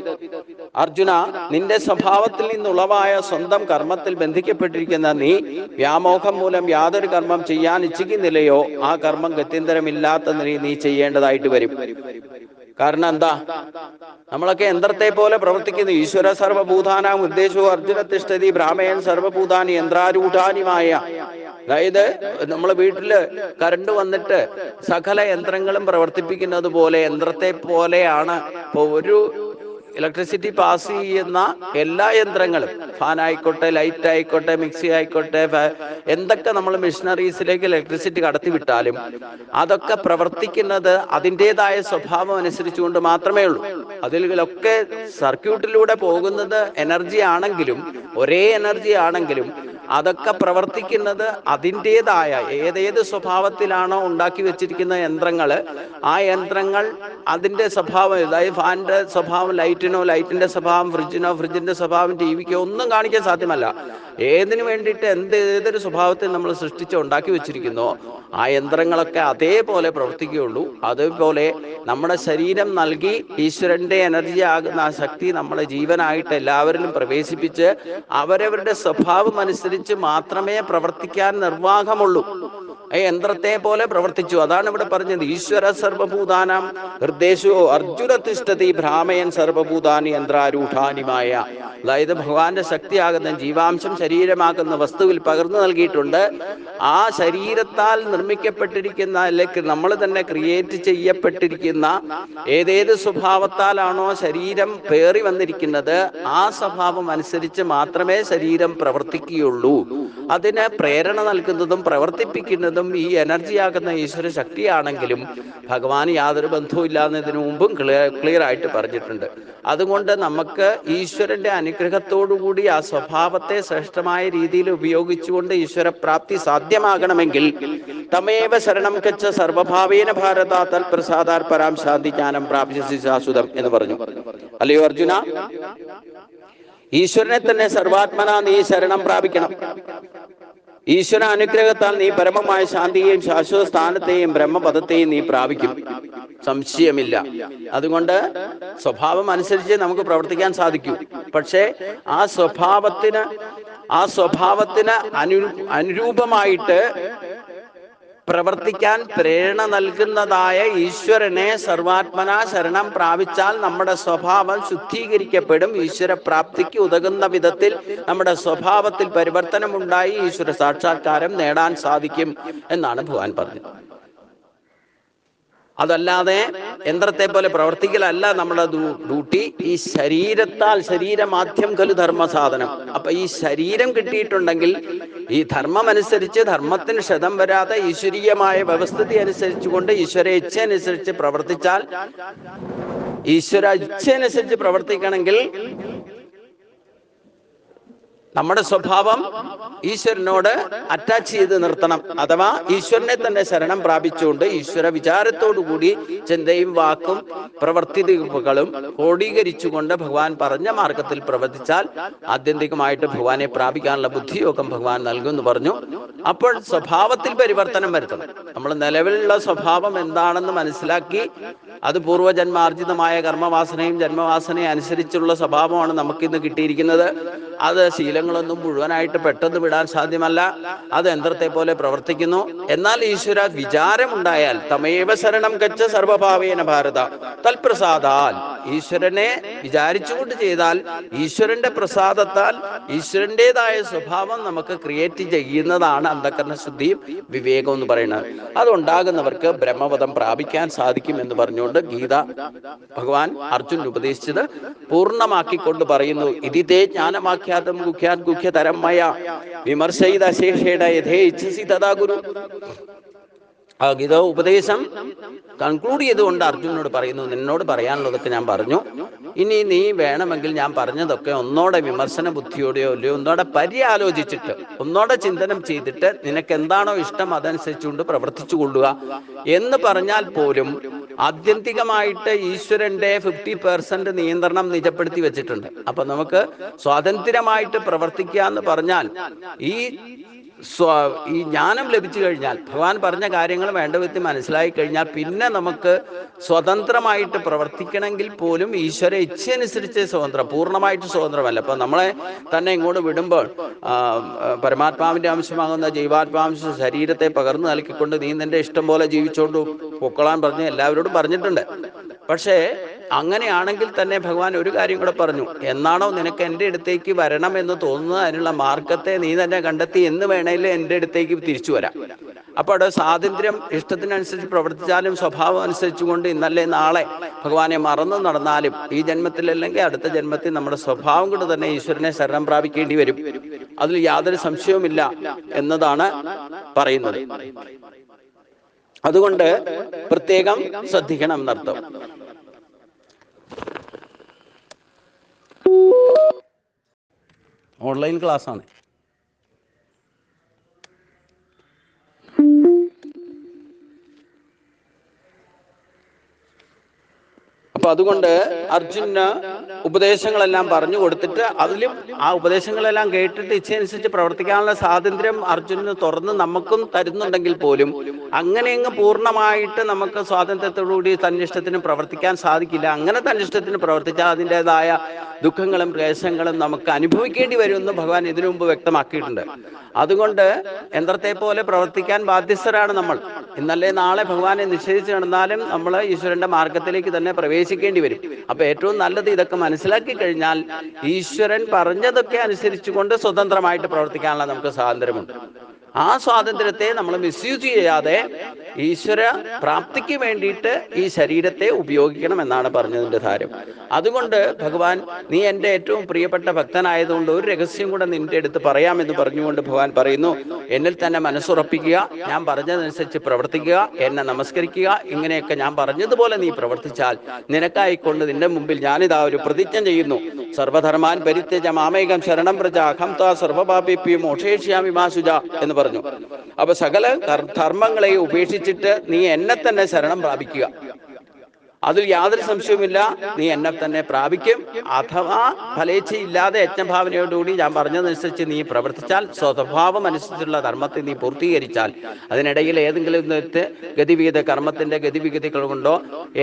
അർജുന, നിന്റെ സ്വഭാവത്തിൽ നിന്നുളവായ സ്വന്തം കർമ്മത്തിൽ ബന്ധിക്കപ്പെട്ടിരിക്കുന്ന നീ വ്യാമോഹം മൂലം യാതൊരു കർമ്മം ചെയ്യാൻ ഇച്ഛിക്കുന്നില്ലയോ ആ കർമ്മം ഗത്യന്തരമില്ലാത്ത നിലയിൽ നീ ചെയ്യേണ്ടതായിട്ട് വരും. കാരണം എന്താ? നമ്മളൊക്കെ യന്ത്രത്തെ പോലെ പ്രവർത്തിക്കുന്നു. ഈശ്വര സർവഭൂതാനാം ഉദ്ദേശവും അർജുന തിഷ്ഠതി ബ്രാഹ്മയൻ സർവഭൂതാനി യന്ത്രാരൂഢാനിമായ. അതായത് നമ്മളെ വീട്ടില് കറണ്ട് വന്നിട്ട് സകല യന്ത്രങ്ങളും പ്രവർത്തിപ്പിക്കുന്നത് പോലെ യന്ത്രത്തെ പോലെയാണ് ഇപ്പൊ ഒരു ഇലക്ട്രിസിറ്റി പാസ് ചെയ്യുന്ന എല്ലാ യന്ത്രങ്ങളും, ഫാൻ ആയിക്കോട്ടെ, ലൈറ്റ് ആയിക്കോട്ടെ, മിക്സി ആയിക്കോട്ടെ, എന്തൊക്കെ നമ്മൾ മെഷീനറീസിലേക്ക് ഇലക്ട്രിസിറ്റി കടത്തിവിട്ടാലും അതൊക്കെ പ്രവർത്തിക്കുന്നത് അതിൻ്റെതായ സ്വഭാവം അനുസരിച്ചുകൊണ്ട് മാത്രമേ ഉള്ളൂ. അതിലൊക്കെ സർക്യൂട്ടിലൂടെ പോകുന്നത് എനർജി ആണെങ്കിലും, ഒരേ എനർജി ആണെങ്കിലും അതൊക്കെ പ്രവർത്തിക്കുന്നത് അതിൻ്റെതായ ഏതേത് സ്വഭാവത്തിലാണോ ഉണ്ടാക്കി വെച്ചിരിക്കുന്ന യന്ത്രങ്ങൾ, ആ യന്ത്രങ്ങൾ അതിൻ്റെ സ്വഭാവം, അതായത് ഫാനിൻ്റെ സ്വഭാവം ലൈറ്റിനോ, ലൈറ്റിൻ്റെ സ്വഭാവം ഫ്രിഡ്ജിനോ, ഫ്രിഡ്ജിൻ്റെ സ്വഭാവം ടി വിക്കോ ഒന്നും കാണിക്കാൻ സാധ്യമല്ല. ഏതിനു വേണ്ടിയിട്ട് ഏതൊരു സ്വഭാവത്തെ നമ്മൾ സൃഷ്ടിച്ച് ഉണ്ടാക്കി വെച്ചിരിക്കുന്നോ ആ യന്ത്രങ്ങളൊക്കെ അതേപോലെ പ്രവർത്തിക്കുകയുള്ളൂ. അതേപോലെ നമ്മുടെ ശരീരം നൽകി ഈശ്വരന്റെ എനർജി ആകുന്ന ആ ശക്തി നമ്മുടെ ജീവനായിട്ട് എല്ലാവരിലും പ്രവേശിപ്പിച്ച് അവരവരുടെ സ്വഭാവം അനുസരിച്ച് മാത്രമേ പ്രവർത്തിക്കാൻ നിർവാഹമുള്ളൂ. യന്ത്രത്തെ പോലെ പ്രവർത്തിച്ചു. അതാണ് ഇവിടെ പറഞ്ഞത്. ഈശ്വര സർവഭൂതാനാം ഹൃദ്ദേശോ അർജുന തിഷ്ഠതി ഭ്രാമയൻ സർവഭൂതാനി യന്ത്രാരൂഢാനിമായ. അതായത് ഭഗവാന്റെ ശക്തിയാകുന്ന ജീവാംശം ശരീരമാകുന്ന വസ്തുവിൽ പകർന്നു നൽകിയിട്ടുണ്ട്. ആ ശരീരത്താൽ നിർമ്മിക്കപ്പെട്ടിരിക്കുന്ന, അല്ലെങ്കിൽ നമ്മൾ തന്നെ ക്രിയേറ്റ് ചെയ്യപ്പെട്ടിരിക്കുന്ന ഏതേത് സ്വഭാവത്താലാണോ ശരീരം പേറി വന്നിരിക്കുന്നത് ആ സ്വഭാവം അനുസരിച്ച് മാത്രമേ ശരീരം പ്രവർത്തിക്കുകയുള്ളൂ. അതിന് പ്രേരണ നൽകുന്നതും പ്രവർത്തിപ്പിക്കുന്നതും ഈ എനർജിയാകുന്ന ഈശ്വര ശക്തിയാണെങ്കിലും ഭഗവാൻ യാതൊരു ബന്ധവും ഇല്ലാന്നതിനു മുമ്പും ക്ലിയർ ആയിട്ട് പറഞ്ഞിട്ടുണ്ട്. അതുകൊണ്ട് നമുക്ക് ഈശ്വരന്റെ അനുഗ്രഹത്തോടുകൂടി ആ സ്വഭാവത്തെ ശ്രേഷ്ഠമായ രീതിയിൽ ഉപയോഗിച്ചുകൊണ്ട് ഈശ്വരപ്രാപ്തി സാധ്യമാകണമെങ്കിൽ തമേവ ശരണം കച്ച സർവഭാവേന ഭാരത തൽപ്രസാദാർ പരാം ശാന്തി ജ്ഞാനം പ്രാപിച്ചി ശാശ്വതം എന്ന് പറഞ്ഞു. അല്ലയോ അർജുന, ഈശ്വരനെ തന്നെ സർവാത്മന നീ ശരണം പ്രാപിക്കണം. ഈശ്വര അനുഗ്രഹത്താൽ നീ പരമമായ ശാന്തിയെയും ശാശ്വത സ്ഥാനത്തെയും ബ്രഹ്മപദത്തെയും നീ പ്രാപിക്കും, സംശയമില്ല. അതുകൊണ്ട് സ്വഭാവം അനുസരിച്ച് നമുക്ക് പ്രവർത്തിക്കാൻ സാധിക്കൂ. പക്ഷേ ആ സ്വഭാവത്തിന് അനുരൂപമായിട്ട് പ്രവർത്തിക്കാൻ പ്രേരണ നൽകുന്നതായ ഈശ്വരനെ സർവാത്മന ശരണം പ്രാപിച്ചാൽ നമ്മുടെ സ്വഭാവം ശുദ്ധീകരിക്കപ്പെടും. ഈശ്വര പ്രാപ്തിക്ക് ഉതകുന്ന വിധത്തിൽ നമ്മുടെ സ്വഭാവത്തിൽ പരിവർത്തനമുണ്ടായി ഈശ്വര സാക്ഷാത്കാരം നേടാൻ സാധിക്കും എന്നാണ് ഭഗവാൻ പറഞ്ഞത്. അതല്ലാതെ യന്ത്രത്തെ പോലെ പ്രവർത്തിക്കലല്ല നമ്മുടെ ഡ്യൂട്ടി. ഈ ശരീരത്താൽ, ശരീരമാധ്യം ഖലു ധർമ്മസാധനം. അപ്പൊ ഈ ശരീരം കിട്ടിയിട്ടുണ്ടെങ്കിൽ ഈ ധർമ്മം അനുസരിച്ച്, ധർമ്മത്തിന് ക്ഷതം വരാതെ ഈശ്വരീയമായ വ്യവസ്ഥിതി അനുസരിച്ചുകൊണ്ട് ഈശ്വര ഇച്ഛ അനുസരിച്ച് പ്രവർത്തിച്ചാൽ, ഈശ്വര ഇച്ഛ അനുസരിച്ച് പ്രവർത്തിക്കണമെങ്കിൽ നമ്മുടെ സ്വഭാവം ഈശ്വരനോട് അറ്റാച്ച് ചെയ്ത് നിർത്തണം. അഥവാ ഈശ്വരനെ തന്നെ ശരണം പ്രാപിച്ചുകൊണ്ട് ഈശ്വര വിചാരത്തോടുകൂടി ചിന്തയും വാക്കും പ്രവർത്തികളും ക്രോഡീകരിച്ചുകൊണ്ട് ഭഗവാൻ പറഞ്ഞ മാർഗത്തിൽ പ്രവർത്തിച്ചാൽ ആത്യന്തികമായിട്ട് ഭഗവാനെ പ്രാപിക്കാനുള്ള ബുദ്ധിയോഗം ഭഗവാൻ നൽകുമെന്ന് പറഞ്ഞു. അപ്പോൾ സ്വഭാവത്തിൽ പരിവർത്തനം വരുത്തണം. നമ്മൾ നിലവിലുള്ള സ്വഭാവം എന്താണെന്ന് മനസ്സിലാക്കി അത് പൂർവ്വജന്മാർജിതമായ കർമ്മവാസനയും ജന്മവാസനയും അനുസരിച്ചുള്ള സ്വഭാവമാണ് നമുക്കിന്ന് കിട്ടിയിരിക്കുന്നത്. അത് ശീലങ്ങളൊന്നും മുഴുവനായിട്ട് പെട്ടെന്ന് വിടാൻ സാധ്യമല്ല. അത് യന്ത്രത്തെ പോലെ പ്രവർത്തിക്കുന്നു. എന്നാൽ ഈശ്വര വിചാരമുണ്ടായാൽ തമേവ ശരണം ഗച്ഛ സർവഭാവേന ഭാരത തൽപ്രസാദാൽ, ഈശ്വരനെ വിചാരിച്ചുകൊണ്ട് ചെയ്താൽ ഈശ്വരന്റെ പ്രസാദത്താൽ ഈശ്വരൻ്റെതായ സ്വഭാവം നമുക്ക് ക്രിയേറ്റ് ചെയ്യുന്നതാണ് അന്ധകരണ ശുദ്ധിയും വിവേകം എന്ന് പറയുന്നത്. അതുണ്ടാകുന്നവർക്ക് ബ്രഹ്മപദം പ്രാപിക്കാൻ സാധിക്കും എന്ന് പറഞ്ഞുകൊണ്ട് ഗീത ഭഗവാൻ അർജുൻ ഉപദേശിച്ചത് പൂർണ്ണമാക്കിക്കൊണ്ട് പറയുന്നു. ഇതിതേ ജ്ഞാനമാഖ്യാതം ഗുഖ്യാൻ ഗുഖ്യതരം മയ വിമർശയിത ശേഷേട യഥേ ഇച്ഛസി തഥാ ഗുരു. ആ ഗീത ഉപദേശം കൺക്ലൂഡ് ചെയ്തുകൊണ്ട് അർജുനോട് പറയുന്നു, നിന്നോട് പറയാനുള്ളതൊക്കെ ഞാൻ പറഞ്ഞു. ഇനി നീ വേണമെങ്കിൽ ഞാൻ പറഞ്ഞതൊക്കെ ഒന്നോടെ വിമർശന ബുദ്ധിയോടെയോ അല്ലയോ ഒന്നോടെ പര്യാലോചിച്ചിട്ട്, ഒന്നോടെ ചിന്തനം ചെയ്തിട്ട് നിനക്ക് എന്താണോ ഇഷ്ടം അതനുസരിച്ചുകൊണ്ട് പ്രവർത്തിച്ചു കൊള്ളുക എന്ന് പറഞ്ഞാൽ പോലും ആത്യന്തികമായിട്ട് ഈശ്വരന്റെ 50% നിയന്ത്രണം നിജപ്പെടുത്തി വെച്ചിട്ടുണ്ട്. അപ്പൊ നമുക്ക് സ്വാതന്ത്ര്യമായിട്ട് പ്രവർത്തിക്കുക എന്ന് പറഞ്ഞാൽ ഈ ജ്ഞാനം ലഭിച്ചു കഴിഞ്ഞാൽ, ഭഗവാൻ പറഞ്ഞ കാര്യങ്ങൾ വേണ്ട വിധത്തിൽ മനസ്സിലായി കഴിഞ്ഞാൽ പിന്നെ നമുക്ക് സ്വതന്ത്രമായിട്ട് പ്രവർത്തിക്കണമെങ്കിൽ പോലും ഈശ്വര ഇച്ഛയനുസരിച്ച് സ്വതന്ത്രം, പൂർണ്ണമായിട്ട് സ്വതന്ത്രമല്ല. അപ്പൊ നമ്മളെ തന്നെ ഇങ്ങോട്ട് വിടുമ്പോൾ പരമാത്മാവിന്റെ അംശമാകുന്ന ജൈവാത്മാംശ ശരീരത്തെ പകർന്നു നൽകിക്കൊണ്ട് നീ നിന്റെ ഇഷ്ടം പോലെ ജീവിച്ചോണ്ട് പൊക്കളാൻ പറഞ്ഞ് എല്ലാവരോടും പറഞ്ഞിട്ടുണ്ട്. പക്ഷേ അങ്ങനെയാണെങ്കിൽ തന്നെ ഭഗവാൻ ഒരു കാര്യം കൂടെ പറഞ്ഞു, എന്നാണോ നിനക്ക് എൻ്റെ അടുത്തേക്ക് വരണം എന്ന് തോന്നുന്നത് അതിനുള്ള മാർഗത്തെ നീ തന്നെ കണ്ടെത്തി എന്ന് വേണേലും എൻ്റെ അടുത്തേക്ക് തിരിച്ചു വരാം. അപ്പോൾ അവിടെ സ്വാതന്ത്ര്യം, ഇഷ്ടത്തിനനുസരിച്ച് പ്രവർത്തിച്ചാലും സ്വഭാവം അനുസരിച്ചുകൊണ്ട് ഇന്നല്ലേ നാളെ ഭഗവാനെ മറന്നു നടന്നാലും ഈ ജന്മത്തിലല്ലെങ്കിൽ അടുത്ത ജന്മത്തിൽ നമ്മുടെ സ്വഭാവം കൊണ്ട് തന്നെ ഈശ്വരനെ ശരണം പ്രാപിക്കേണ്ടി വരും. അതിൽ യാതൊരു സംശയവുമില്ല എന്നതാണ് പറയുന്നത്. അതുകൊണ്ട് പ്രത്യേകം ശ്രദ്ധിക്കണം എന്നർത്ഥം. ഓൺലൈൻ ക്ലാസ് ആണ്. അപ്പൊ അതുകൊണ്ട് അർജുന് ഉപദേശങ്ങളെല്ലാം പറഞ്ഞു കൊടുത്തിട്ട് അതിലും ആ ഉപദേശങ്ങളെല്ലാം കേട്ടിട്ട് ഇച്ഛയനുസരിച്ച് പ്രവർത്തിക്കാനുള്ള സ്വാതന്ത്ര്യം അർജുനന് തുറന്ന് നമുക്കും തരുന്നുണ്ടെങ്കിൽ പോലും അങ്ങനെ അങ്ങ് പൂർണ്ണമായിട്ട് നമുക്ക് സ്വാതന്ത്ര്യത്തോടുകൂടി തന്നിഷ്ടത്തിന് പ്രവർത്തിക്കാൻ സാധിക്കില്ല. അങ്ങനെ തന്നിഷ്ടത്തിന് പ്രവർത്തിച്ചാൽ അതിൻ്റെതായ ദുഃഖങ്ങളും ക്ലേശങ്ങളും നമുക്ക് അനുഭവിക്കേണ്ടി വരുമെന്ന് ഭഗവാൻ ഇതിനു മുമ്പ് വ്യക്തമാക്കിയിട്ടുണ്ട്. അതുകൊണ്ട് യന്ത്രത്തെ പോലെ പ്രവർത്തിക്കാൻ ബാധ്യസ്ഥരാണ് നമ്മൾ. ഇന്നല്ലേ നാളെ ഭഗവാനെ നിഷേധിച്ച് നടന്നാലും നമ്മൾ ഈശ്വരന്റെ മാർഗത്തിലേക്ക് തന്നെ പ്രവേശിക്കേണ്ടി വരും. അപ്പൊ ഏറ്റവും നല്ലത് ഇതൊക്കെ മനസ്സിലാക്കി കഴിഞ്ഞാൽ ഈശ്വരൻ പറഞ്ഞതൊക്കെ അനുസരിച്ചുകൊണ്ട് സ്വതന്ത്രമായിട്ട് പ്രവർത്തിക്കാനുള്ള നമുക്ക് സ്വാതന്ത്ര്യമുണ്ട്. ആ സ്വാതന്ത്ര്യത്തെ നമ്മൾ മിസ്യൂസ് ചെയ്യാതെ ഈശ്വര പ്രാപ്തിക്ക് വേണ്ടിയിട്ട് ഈ ശരീരത്തെ ഉപയോഗിക്കണം എന്നാണ് പറഞ്ഞതിൻ്റെ കാര്യം. അതുകൊണ്ട് ഭഗവാൻ നീ എൻ്റെ ഏറ്റവും പ്രിയപ്പെട്ട ഭക്തനായതുകൊണ്ട് ഒരു രഹസ്യം കൂടെ നിന്റെ അടുത്ത് പറയാമെന്ന് പറഞ്ഞുകൊണ്ട് ഭഗവാൻ പറയുന്നു, എന്നിൽ തന്നെ മനസ്സുറപ്പിക്കുക, ഞാൻ പറഞ്ഞതനുസരിച്ച് പ്രവർത്തിക്കുക, എന്നെ നമസ്കരിക്കുക. ഇങ്ങനെയൊക്കെ ഞാൻ പറഞ്ഞതുപോലെ നീ പ്രവർത്തിച്ചാൽ നിനക്കായിക്കൊണ്ട് നിന്റെ മുമ്പിൽ ഞാനിതാ ഒരു പ്രതിജ്ഞ ചെയ്യുന്നു. സർവധർമാൻ പരിത്യജ മാമേകം ശരണം പ്രജ അഹം ത്വാ സർവപാപേഭ്യോ മോക്ഷയിഷ്യാമി മാ ശുച എന്ന് പറഞ്ഞു. അപ്പൊ സകല ധർമ്മങ്ങളെ ഉപേക്ഷിച്ചിട്ട് നീ എന്നെ തന്നെ ശരണം പ്രാപിക്കുക. അതിൽ യാതൊരു സംശയവുമില്ല, നീ എന്നെ തന്നെ പ്രാപിക്കും. അഥവാ ഫലേച്ഛയില്ലാതെ യജ്ഞഭാവനയോടുകൂടി ഞാൻ പറഞ്ഞതനുസരിച്ച് നീ പ്രവർത്തിച്ചാൽ, സ്വഭാവം അനുസരിച്ചുള്ള ധർമ്മത്തെ നീ പൂർത്തീകരിച്ചാൽ, അതിനിടയിൽ ഏതെങ്കിലും വിധത്തിൽ ഗതിവിഗത കർമ്മത്തിന്റെ ഗതിവിഗതികൾ കൊണ്ടോ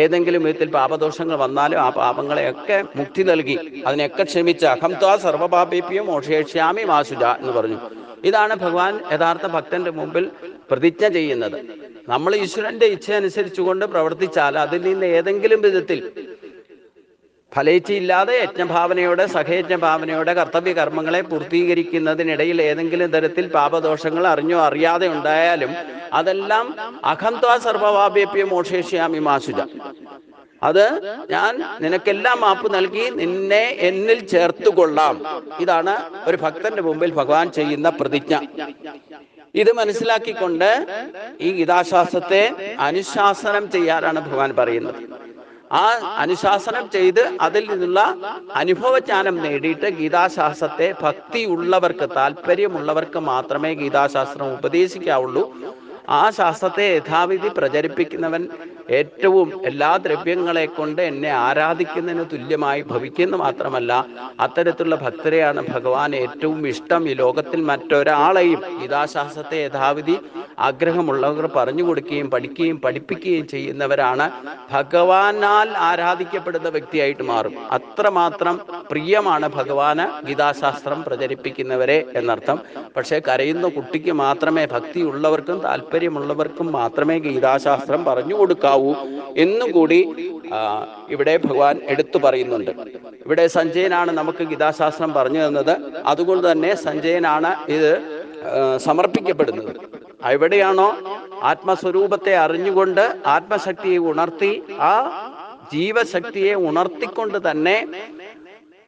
ഏതെങ്കിലും വിധത്തിൽ പാപദോഷങ്ങൾ വന്നാലും ആ പാപങ്ങളെയൊക്കെ മുക്തി നൽകി അതിനെയൊക്കെ ക്ഷമിച്ച് അഹം ത്വാ സർവപാപേഭ്യോ മോക്ഷയിഷ്യാമി മാ ശുച എന്ന് പറഞ്ഞു. ഇതാണ് ഭഗവാൻ യഥാർത്ഥ ഭക്തന്റെ മുമ്പിൽ പ്രതിജ്ഞ ചെയ്യുന്നത്. നമ്മൾ ഈശ്വരന്റെ ഇച്ഛ അനുസരിച്ചുകൊണ്ട് പ്രവർത്തിച്ചാൽ അതിൽ നിന്ന് ഏതെങ്കിലും വിധത്തിൽ ഫലേച്ഛയില്ലാതെ യജ്ഞഭാവനയോടെ സഹയജ്ഞഭാവനയോടെ കർത്തവ്യ കർമ്മങ്ങളെ പൂർത്തീകരിക്കുന്നതിനിടയിൽ ഏതെങ്കിലും തരത്തിൽ പാപദോഷങ്ങൾ അറിഞ്ഞോ അറിയാതെ ഉണ്ടായാലും അതെല്ലാം അഹംത്വാ സർവ്വപാപേഭ്യോ മോക്ഷയിഷ്യാമി മാ ശുച, അത് ഞാൻ നിനക്കെല്ലാം മാപ്പ് നൽകി നിന്നെ എന്നിൽ ചേർത്തുകൊള്ളാം. ഇതാണ് ഒരു ഭക്തന്റെ മുമ്പിൽ ഭഗവാൻ ചെയ്യുന്ന പ്രതിജ്ഞ. ഇത് മനസ്സിലാക്കിക്കൊണ്ട് ഈ ഗീതാശാസ്ത്രത്തെ അനുശാസനം ചെയ്യാനാണ് ഭഗവാൻ പറയുന്നത്. ആ അനുശാസനം ചെയ്ത് അതിൽ നിന്നുള്ള അനുഭവജ്ഞാനം നേടിയിട്ട് ഗീതാശാസ്ത്രത്തെ ഭക്തിയുള്ളവർക്ക്, താല്പര്യമുള്ളവർക്ക് മാത്രമേ ഗീതാശാസ്ത്രം ഉപദേശിക്കാവുള്ളൂ. ആ ശാസ്ത്രത്തെ യഥാവിധി പ്രചരിപ്പിക്കുന്നവൻ ഏറ്റവും എല്ലാ ദ്രവ്യങ്ങളെ കൊണ്ട് എന്നെ ആരാധിക്കുന്നതിന് തുല്യമായി ഭവിക്കുന്നു. മാത്രമല്ല അത്തരത്തിലുള്ള ഭക്തരെയാണ് ഭഗവാൻ ഏറ്റവും ഇഷ്ടം. ഈ ലോകത്തിൽ മറ്റൊരാളെയും ഗീതാശാസ്ത്രത്തെ യഥാവിധി ആഗ്രഹമുള്ളവർ പറഞ്ഞു കൊടുക്കുകയും പഠിക്കുകയും പഠിപ്പിക്കുകയും ചെയ്യുന്നവരാണ് ഭഗവാനാൽ ആരാധിക്കപ്പെടുന്ന വ്യക്തിയായിട്ട് മാറും. അത്രമാത്രം പ്രിയമാണ് ഭഗവാന് ഗീതാശാസ്ത്രം പ്രചരിപ്പിക്കുന്നവരെ എന്നർത്ഥം. പക്ഷേ കരയുന്ന കുട്ടിക്ക് മാത്രമേ, ഭക്തിയുള്ളവർക്കും താല്പര്യമുള്ളവർക്കും മാത്രമേ ഗീതാശാസ്ത്രം പറഞ്ഞു കൊടുക്കാവൂ എന്നും കൂടി ഇവിടെ ഭഗവാൻ എടുത്തു പറയുന്നുണ്ട്. ഇവിടെ സഞ്ജയനാണ് നമുക്ക് ഗീതാശാസ്ത്രം പറഞ്ഞു തന്നത്. അതുകൊണ്ട് തന്നെ സഞ്ജയനാണ് ഇത് സമർപ്പിക്കപ്പെടുന്നത്. എവിടെയാണോ ആത്മസ്വരൂപത്തെ അറിഞ്ഞുകൊണ്ട് ആത്മശക്തിയെ ഉണർത്തി ആ ജീവശക്തിയെ ഉണർത്തിക്കൊണ്ട് തന്നെ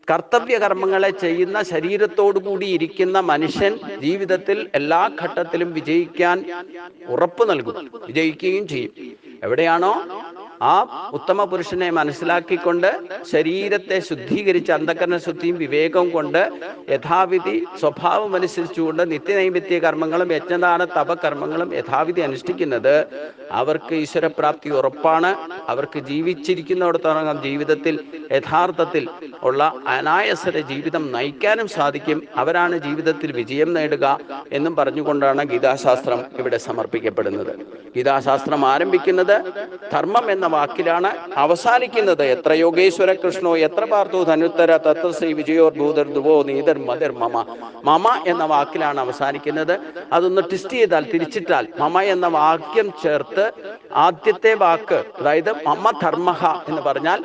കർത്തവ്യ കർമ്മങ്ങളെ ചെയ്യുന്ന ശരീരത്തോടു കൂടി ഇരിക്കുന്ന മനുഷ്യൻ ജീവിതത്തിൽ എല്ലാ ഘട്ടത്തിലും വിജയിക്കാൻ ഉറപ്പ് നൽകും, വിജയിക്കുകയും ചെയ്യും. എവിടെയാണോ ആ ഉത്തമ പുരുഷനെ മനസ്സിലാക്കിക്കൊണ്ട് ശരീരത്തെ ശുദ്ധീകരിച്ച് അന്ധകരണ ശുദ്ധിയും വിവേകവും കൊണ്ട് യഥാവിധി സ്വഭാവം അനുസരിച്ചുകൊണ്ട് നിത്യനൈമിത്യ കർമ്മങ്ങളും യജ്ഞദാന തപകർമ്മങ്ങളും യഥാവിധി അനുഷ്ഠിക്കുന്നത് അവർക്ക് ഈശ്വരപ്രാപ്തി ഉറപ്പാണ്. അവർക്ക് ജീവിച്ചിരിക്കുന്നിടത്തോളം ജീവിതത്തിൽ യഥാർത്ഥത്തിൽ ഉള്ള അനായാസര ജീവിതം നയിക്കാനും സാധിക്കും. അവരാണ് ജീവിതത്തിൽ വിജയം നേടുക എന്നും പറഞ്ഞുകൊണ്ടാണ് ഗീതാശാസ്ത്രം ഇവിടെ സമർപ്പിക്കപ്പെടുന്നത്. ഗീതാശാസ്ത്രം ആരംഭിക്കുന്നത് ധർമ്മം എന്ന വാക്കിലാണ്, അവസാനിക്കുന്നത് എത്ര യോഗേശ്വര കൃഷ്ണോ എത്ര പാർത്ഥോ ധനുത്തര തത്ര ശ്രീ വിജയോർ ഭൂതർ ധ്രുവോ നീതർ മതിർ മമ. മമ എന്ന വാക്കിലാണ് അവസാനിക്കുന്നത്. അതൊന്ന് ട്വിസ്റ്റ് ചെയ്താൽ, തിരിച്ചിട്ടാൽ മമ എന്ന വാക്യം ചേർത്ത് ആദ്യത്തെ വാക്ക്, അതായത് മമ ധർമ്മഃ എന്ന് പറഞ്ഞാൽ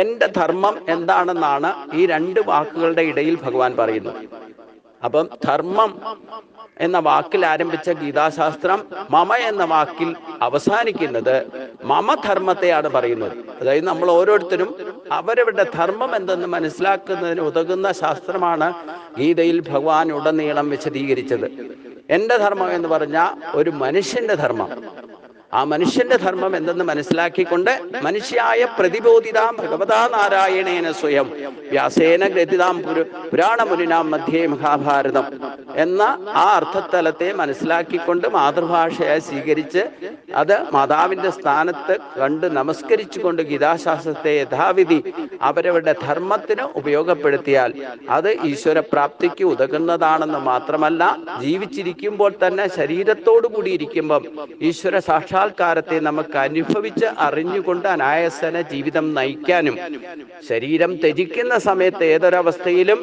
എന്റെ ധർമ്മം എന്താണെന്നാണ് ഈ രണ്ട് വാക്കുകളുടെ ഇടയിൽ ഭഗവാൻ പറയുന്നത്. അപ്പം ധർമ്മം എന്ന വാക്കിൽ ആരംഭിച്ച ഗീതാശാസ്ത്രം മമ എന്ന വാക്കിൽ അവസാനിക്കുന്നത് മമധർമ്മത്തെയാണ് പറയുന്നത്. അതായത് നമ്മൾ ഓരോരുത്തരും അവരവരുടെ ധർമ്മം എന്തെന്ന് മനസ്സിലാക്കുന്നതിന് ഉതകുന്ന ശാസ്ത്രമാണ് ഗീതയിൽ ഭഗവാൻ ഉടനീളം വിശദീകരിച്ചത്. എന്റെ ധർമ്മം എന്ന് പറഞ്ഞാൽ ഒരു മനുഷ്യന്റെ ധർമ്മം. ആ മനുഷ്യന്റെ ധർമ്മം എന്തെന്ന് മനസ്സിലാക്കിക്കൊണ്ട് മനുഷ്യായ പ്രതിബോധിതാം ഭഗവതാ നാരായണേന സ്വയം വ്യാസേന ഗ്രഥിതാം പുരാണമുനിനാം മധ്യേ മഹാഭാരതം എന്ന ആ അർത്ഥതലത്തെ മനസ്സിലാക്കിക്കൊണ്ട് മാതൃഭാഷയായി സ്വീകരിച്ച് അത് മാതാവിന്റെ സ്ഥാനത്ത് കണ്ട് നമസ്കരിച്ചുകൊണ്ട് ഗീതാശാസ്ത്രത്തെ യഥാവിധി അവരവരുടെ ധർമ്മത്തിന് ഉപയോഗപ്പെടുത്തിയാൽ അത് ഈശ്വരപ്രാപ്തിക്ക് ഉതകുന്നതാണെന്ന് മാത്രമല്ല, ജീവിച്ചിരിക്കുമ്പോൾ തന്നെ ശരീരത്തോടു കൂടി ഇരിക്കുമ്പം ഈശ്വര സാക്ഷാത്കാരത്തെ നമുക്ക് അനുഭവിച്ച് അറിഞ്ഞുകൊണ്ട് അനായാസന ജീവിതം നയിക്കാനും, ശരീരം ത്യജിക്കുന്ന സമയത്ത് ഏതൊരവസ്ഥയിലും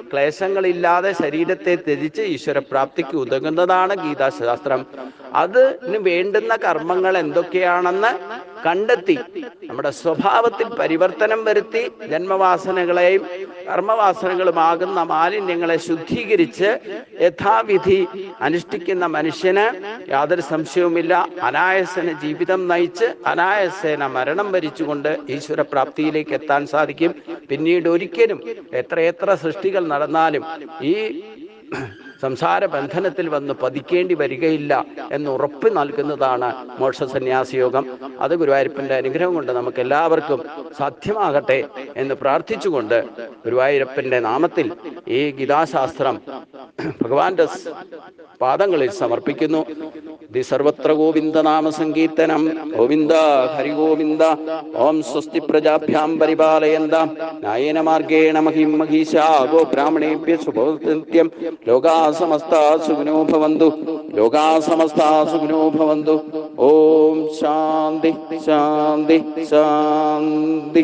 ക്ലേശങ്ങളില്ലാതെ ശരീരത്തെ ത്യജിച്ച് ഈശ്വരപ്രാപ്തിക്ക് ഉതകുന്നതാണ് ഗീതാശാസ്ത്രം. അതിന് വേണ്ടുന്ന കർമ്മങ്ങൾ എന്തൊക്കെയാണെന്ന് കണ്ടെത്തി നമ്മുടെ സ്വഭാവത്തിൽ പരിവർത്തനം വരുത്തി ജന്മവാസനകളെയും കർമ്മവാസനകളുമാകുന്ന മാലിന്യങ്ങളെ ശുദ്ധീകരിച്ച് യഥാവിധി അനുഷ്ഠിക്കുന്ന മനുഷ്യന് യാതൊരു സംശയവുമില്ല അനായാസന ജീവിതം നയിച്ച് അനായാസേന മരണം വരിച്ചുകൊണ്ട് ഈശ്വരപ്രാപ്തിയിലേക്ക് എത്താൻ സാധിക്കും. പിന്നീട് ഒരിക്കലും എത്രയെത്ര സൃഷ്ടികൾ നടന്നാലും ഈ സംസാര ബന്ധനത്തിൽ വന്ന് പതിക്കേണ്ടി വരികയില്ല എന്ന് ഉറപ്പ് നൽകുന്നതാണ് മോക്ഷസന്യാസയോഗം. അത് ഗുരുവായൂരപ്പന്റെ അനുഗ്രഹം കൊണ്ട് നമുക്ക് എല്ലാവർക്കും സാധ്യമാകട്ടെ എന്ന് പ്രാർത്ഥിച്ചുകൊണ്ട് ഗുരുവായൂരപ്പന്റെ നാമത്തിൽ ഈ ഗീതാശാസ്ത്രം ഭഗവാന്റെ പാദങ്ങളിൽ സമർപ്പിക്കുന്നു. സർവത്ര ഗോവിന്ദ നാമ സങ്കീർത്തനം. ഗോവിന്ദ ഹരി ഗോവിന്ദ. ഓം സ്വസ്തി പ്രജാഭ്യാം പരിപാലയന്താം ന്യായേന മാർഗേണ മഹിം മഹീശാ ഗോ ബ്രാഹ്മണേഭ്യഃ ശുഭോസ്ത്യം. ലോകാ സമസ്താ സുഖിനോ ഭവന്തു. ലോകാ സമസ്താ സുഖിനോ ഭവന്തു. ഓം ശാന്തി ശാന്തി ശാന്തി.